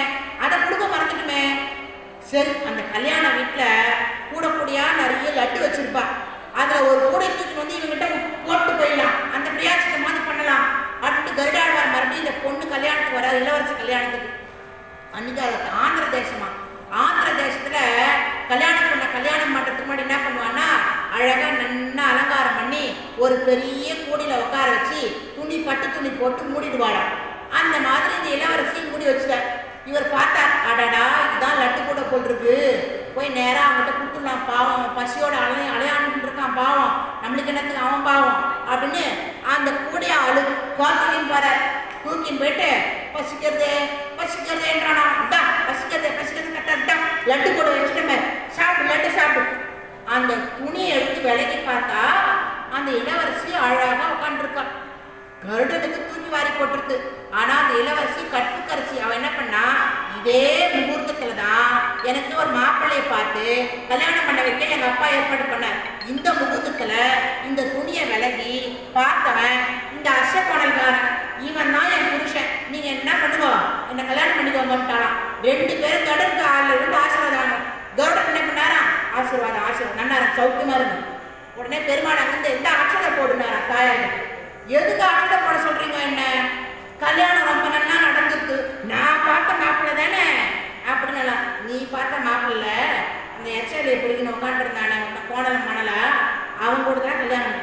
அதை கொடுக்க மறந்துட்டுமே. சரி அந்த கல்யாண வீட்டில் கூடக்கூடியா நிறைய லட்டு வச்சிருப்பா, அதில் ஒரு கூடை தூக்கிட்டு வந்து இவங்கிட்ட போட்டு போயிடலாம், அந்த பிரியாட்சத்தை மாதிரி பண்ணலாம் அப்படின்ட்டு கருடாழ்வார் மறுபடியும் இந்த பொண்ணு கல்யாணத்துக்கு வர இளவரசி கல்யாணத்துக்கு. அன்னைக்கு அது ஆந்திர தேசமா, ஆந்திர தேசத்துல கல்யாணம் பண்ணுறதுக்கு முன்னாடி என்ன பண்ணுவான்னா, அழகா நன்னா அலங்காரம் பண்ணி ஒரு பெரிய கூடையில உட்கார வச்சு பட்டு துணி போட்டு மூடிடுவாளாம். அந்த மாதிரி இந்த இளவரசியும் மூடி வச்சுட்டார். இவர் பார்த்தார், அடடா இதுதான் லட்டு கூட போட்டிருக்கு, போய் நேராக அவங்ககிட்ட கொடுத்துடலாம், பாவம் பசியோட அலையாண்டு இருக்கான், பாவம் நம்மளுக்கு என்னத்துக்கு அவன் பாவம் அப்படின்னு அந்த கூடைய காத்துக்கின்னு போறார். தூக்கின்னு போயிட்டு பசிக்கிறதேன்றானா, பசிக்கிறது கட்டா லட்டு கூட வச்சுட்டமே, சாப்பிடு லட்டு சாப்பிடு. அந்த துணியை எடுத்து விலகி பார்த்தா அந்த இளவரசி அழகா உட்காந்துருக்கான். கருடனுக்கு தூக்கி வாரி போட்டுருது. ஆனா அந்த இளவரசி கற்புக்கரசி. அவன் என்ன பண்ணா, இதே முகூர்த்தத்துல தான் எனக்கு ஒரு மாப்பிள்ளையை பார்த்து கல்யாணம் பண்ண வைக்க எங்க அப்பா ஏற்பாடு பண்ணார். இந்த முகூர்த்தத்துல இந்த துணியை விலகி பார்த்தவன் இந்த அசக்கோணல்காரன், இவன் தான் என் புருஷன், நீங்க என்ன பண்ணுவோம் என்ன கல்யாணம் பண்ணிக்கோங்கட்டாலாம். 2 பேரும் தொடர்ந்து ஆள் இருந்து ஆசீர்வாதம். கருடன் என்ன பண்ணாரா, ஆசீர்வாதம் நல்லா சௌக்கியமா இருக்கும். உடனே பெருமாள் அங்கிருந்து எந்த அக்ஷதை போடுனாரா தாயாருக்கு. எதுக்கு அக்ஷதை போட சொல்றீங்க, என்ன கல்யாணம் ரொம்ப நல்லா நடந்துருக்கு, நான் பார்த்த மாப்பிள்ளை தானே அப்படின்னு. நீ பார்த்த மாப்பிள்ளை அந்த எச்சலை பிடிக்கணும் உட்காந்துருந்தானே கோணலம் மணலா, அவங்க கூட தான் கல்யாணம்.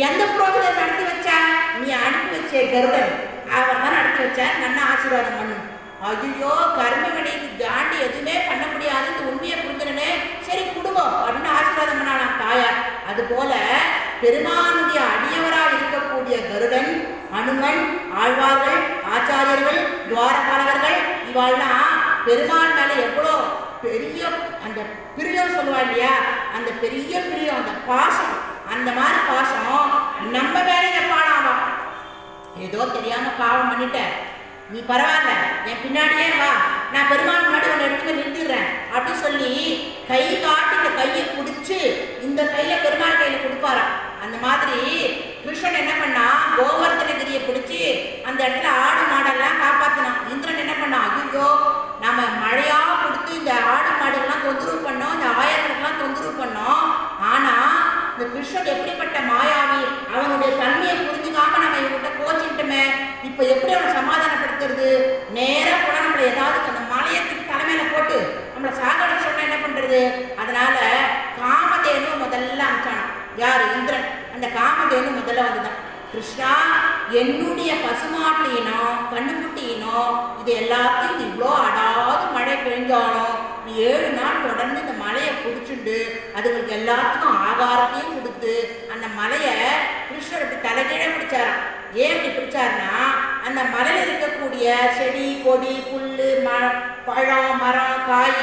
எந்த புரோகிதர் நடத்தி வச்சா, நீ அனுப்பி வச்சே கருடன், அவர் தான் நடத்தி வச்சா, நல்லா ஆசீர்வாதம் பண்ணு. ஐயோ கர்ம வினைக்கு தாண்டி எதுவுமே பண்ண முடியாது, இந்த உண்மையை புரிஞ்சுனே, சரி குடும்பம் அப்படின்னு ஆசீர்வாதம் பண்ணாலாம் தாயார். அது போல பெருமானுடைய அடியவராக இருக்கக்கூடிய கருடன், அனுமன், ஆழ்வார்கள், ஆச்சாரியர்கள், துவாரபாலகர்கள், இவாள்லாம் பெருமாள் மேல எவ்வளோ பெரிய அந்த பிரியம் சொல்லுவா இல்லையா, அந்த பெரிய பிரியம், அந்த பாசம், அந்த மாதிரி பாசம் நம்ம மேலே எப்பாடாவா. ஏதோ தெரியாம பாவம் பண்ணிட்டேன், நீ பரவாயில்ல, என் பின்னாடியே வா, நான் பெருமாள் முன்னாடி உன்னை எடுத்து நிறுத்திடுறேன் அப்படின்னு சொல்லி கை காட்டி இந்த கையை பிடிச்சி இந்த கையில பெருமாள் கையில கொடுப்பாராம். அந்த மாதிரி கிருஷ்ணன் என்ன பண்ணா, கோவர்த்தனகிரியை பிடிச்சி அந்த இடத்துல ஆடு மாடெல்லாம் காப்பாத்தினான். இந்திரன் என்ன பண்ணான், ஐயோ நம்ம மழையா கொடுத்து இந்த ஆடு மாடுகள்லாம் தொந்தரவு பண்ணோம், இந்த ஆயர்களுக்கெல்லாம் தொந்தரவு பண்ணோம். ஆனா இந்த கிருஷ்ணன் எப்படிப்பட்ட மாயாவி, அவனுடைய தன்மையை புரிஞ்சுக்காம நம்ம இவங்கிட்ட கோச்சிட்டுமே, இப்ப எப்படி அவனை சமாதானப்படுத்துறது? நேரம் கூட நம்மளை ஏதாவது அந்த மலையத்துக்கு தலைமையில போட்டு நம்மளை சாகட சொன்ன என்ன பண்றது? அதனால காமதேனு முதல்ல அமிச்சானான். யாரு? இந்திரன். அந்த காமதேனு முதல்ல வந்துதான், கிருஷ்ணா என்னுடைய பசுமாட்டினோ கண்ணுக்குட்டியினோ இது எல்லாத்தையும் இவ்வளோ அடாது மழை பெஞ்சாலும் நீ 7 நாள் தொடர்ந்து இந்த மலையை பிடிச்சிட்டு அதுங்களுக்கு எல்லாத்துக்கும் ஆகாரத்தையும் கொடுத்து அந்த மலையை கிருஷ்ணர் இப்படி தலைகீழே பிடிச்சாராம். ஏன் இப்படி பிடிச்சாருன்னா, அந்த மலையில் இருக்கக்கூடிய செடி கொடி புல் பழம் மரம் காய்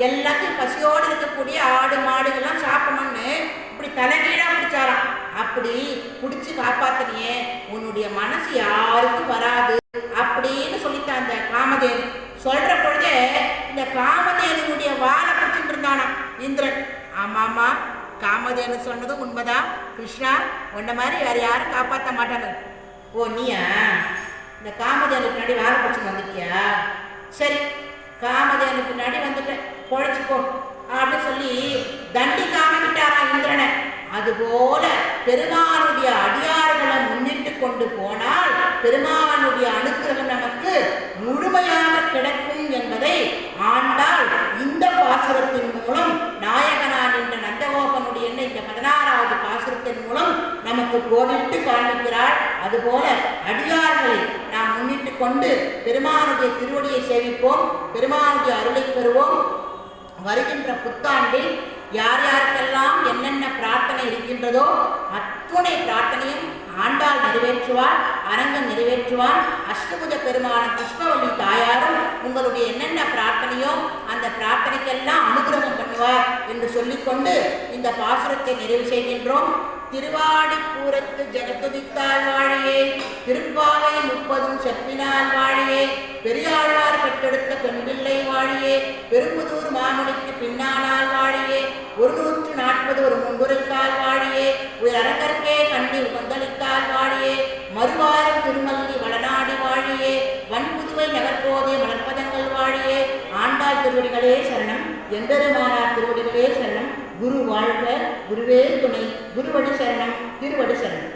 எல்லாத்தையும் பசியோடு இருக்கக்கூடிய ஆடு மாடுகள்லாம் சாப்பிடணும்னு இப்படி தலைகீழா பிடிச்சாராம். அப்படி பிடிச்சி காப்பாத்தினியே, உன்னுடைய மனசு யாருக்கும் வராது அப்படின்னு சொல்லித்தான் அந்த காமதேனு. சொல்ற பொழுதே இந்த காமதேனுடைய வாழை பிடிச்சிட்டு இருந்தானா இந்திரன். ஆமாமா, காமதேனு சொன்னதும் உண்மைதான். கிருஷ்ணா உன்ன மாதிரி வேற யாரும் காப்பாற்ற மாட்டாங்க. ஓ நீயா இந்த காமதேனு பின்னாடி வாழை பிடிச்சி வந்துட்டியா? சரி, காமதேனு பின்னாடி வந்துட்டேன், பொழைச்சிக்கோ அப்படின்னு சொல்லி தண்டிக்காம விட்டாரா இந்திரனை. அதுபோல பெருமானுடைய அடியார்களை முன்னிட்டு கொண்டு போனால் பெருமானுடைய அனுக்கிரகம் நமக்கு முழுமையாக கிடைக்கும் என்பதை ஆண்டாள் இந்த பாசுரத்தின் மூலம், நாயகனான் என்ற நந்தகோபனுடைய இந்த 16வது பாசுரத்தின் மூலம் நமக்கு கோடிட்டு காண்பிக்கிறாள். அதுபோல அடியார்களை நாம் முன்னிட்டு கொண்டு பெருமானுடைய திருவடியை சேவிப்போம், பெருமானுடைய அருளை பெறுவோம். வருகின்ற புத்தாண்டில் யார் யாருக்கெல்லாம் என்னென்ன பிரார்த்தனை இருக்கின்றதோ அத்துணை பிரார்த்தனையும் ஆண்டாள் நிறைவேற்றுவார், அரங்கன் நிறைவேற்றுவார். அஷ்டபுஜ பெருமான புஷ்பவல்லி தாயாரும் உங்களுடைய என்னென்ன பிரார்த்தனையோ அந்த பிரார்த்தனைக்கெல்லாம் அனுகிரகம் பண்ணுவார் என்று சொல்லிக்கொண்டு இந்த பாசுரத்தை நிறைவு செய்கின்றோம். திருவாடிப்பூரத்து ஜெகத்துதித்தால் வாழியே, திருப்பாவை 30 செப்பினால் வாழியே, பெரியாழ்வார் பெற்றெடுத்த பெண்பிள்ளை வாழியே, பெரும்புதூர் மாமுனிக்கு பின்னானால் வாழியே, 140 ஒரு முன்புரைத்தால் வாழியே, ஒரு அரங்கற்கே கண்டி உகந்தளித்தால் வாழியே, மறுவாரம் திருமல்லி வளநாடி வாழியே, வன்புதுவை நகர்போதே மலர்பதங்கள் வாழியே. ஆண்டாள் திருவடிகளே சரணம், எம்பெருமானார் திருவடிகளே சரணம். குரு வாழ்க, குருவே துணை, குருவடி சரணம், திருவடி சரணம்.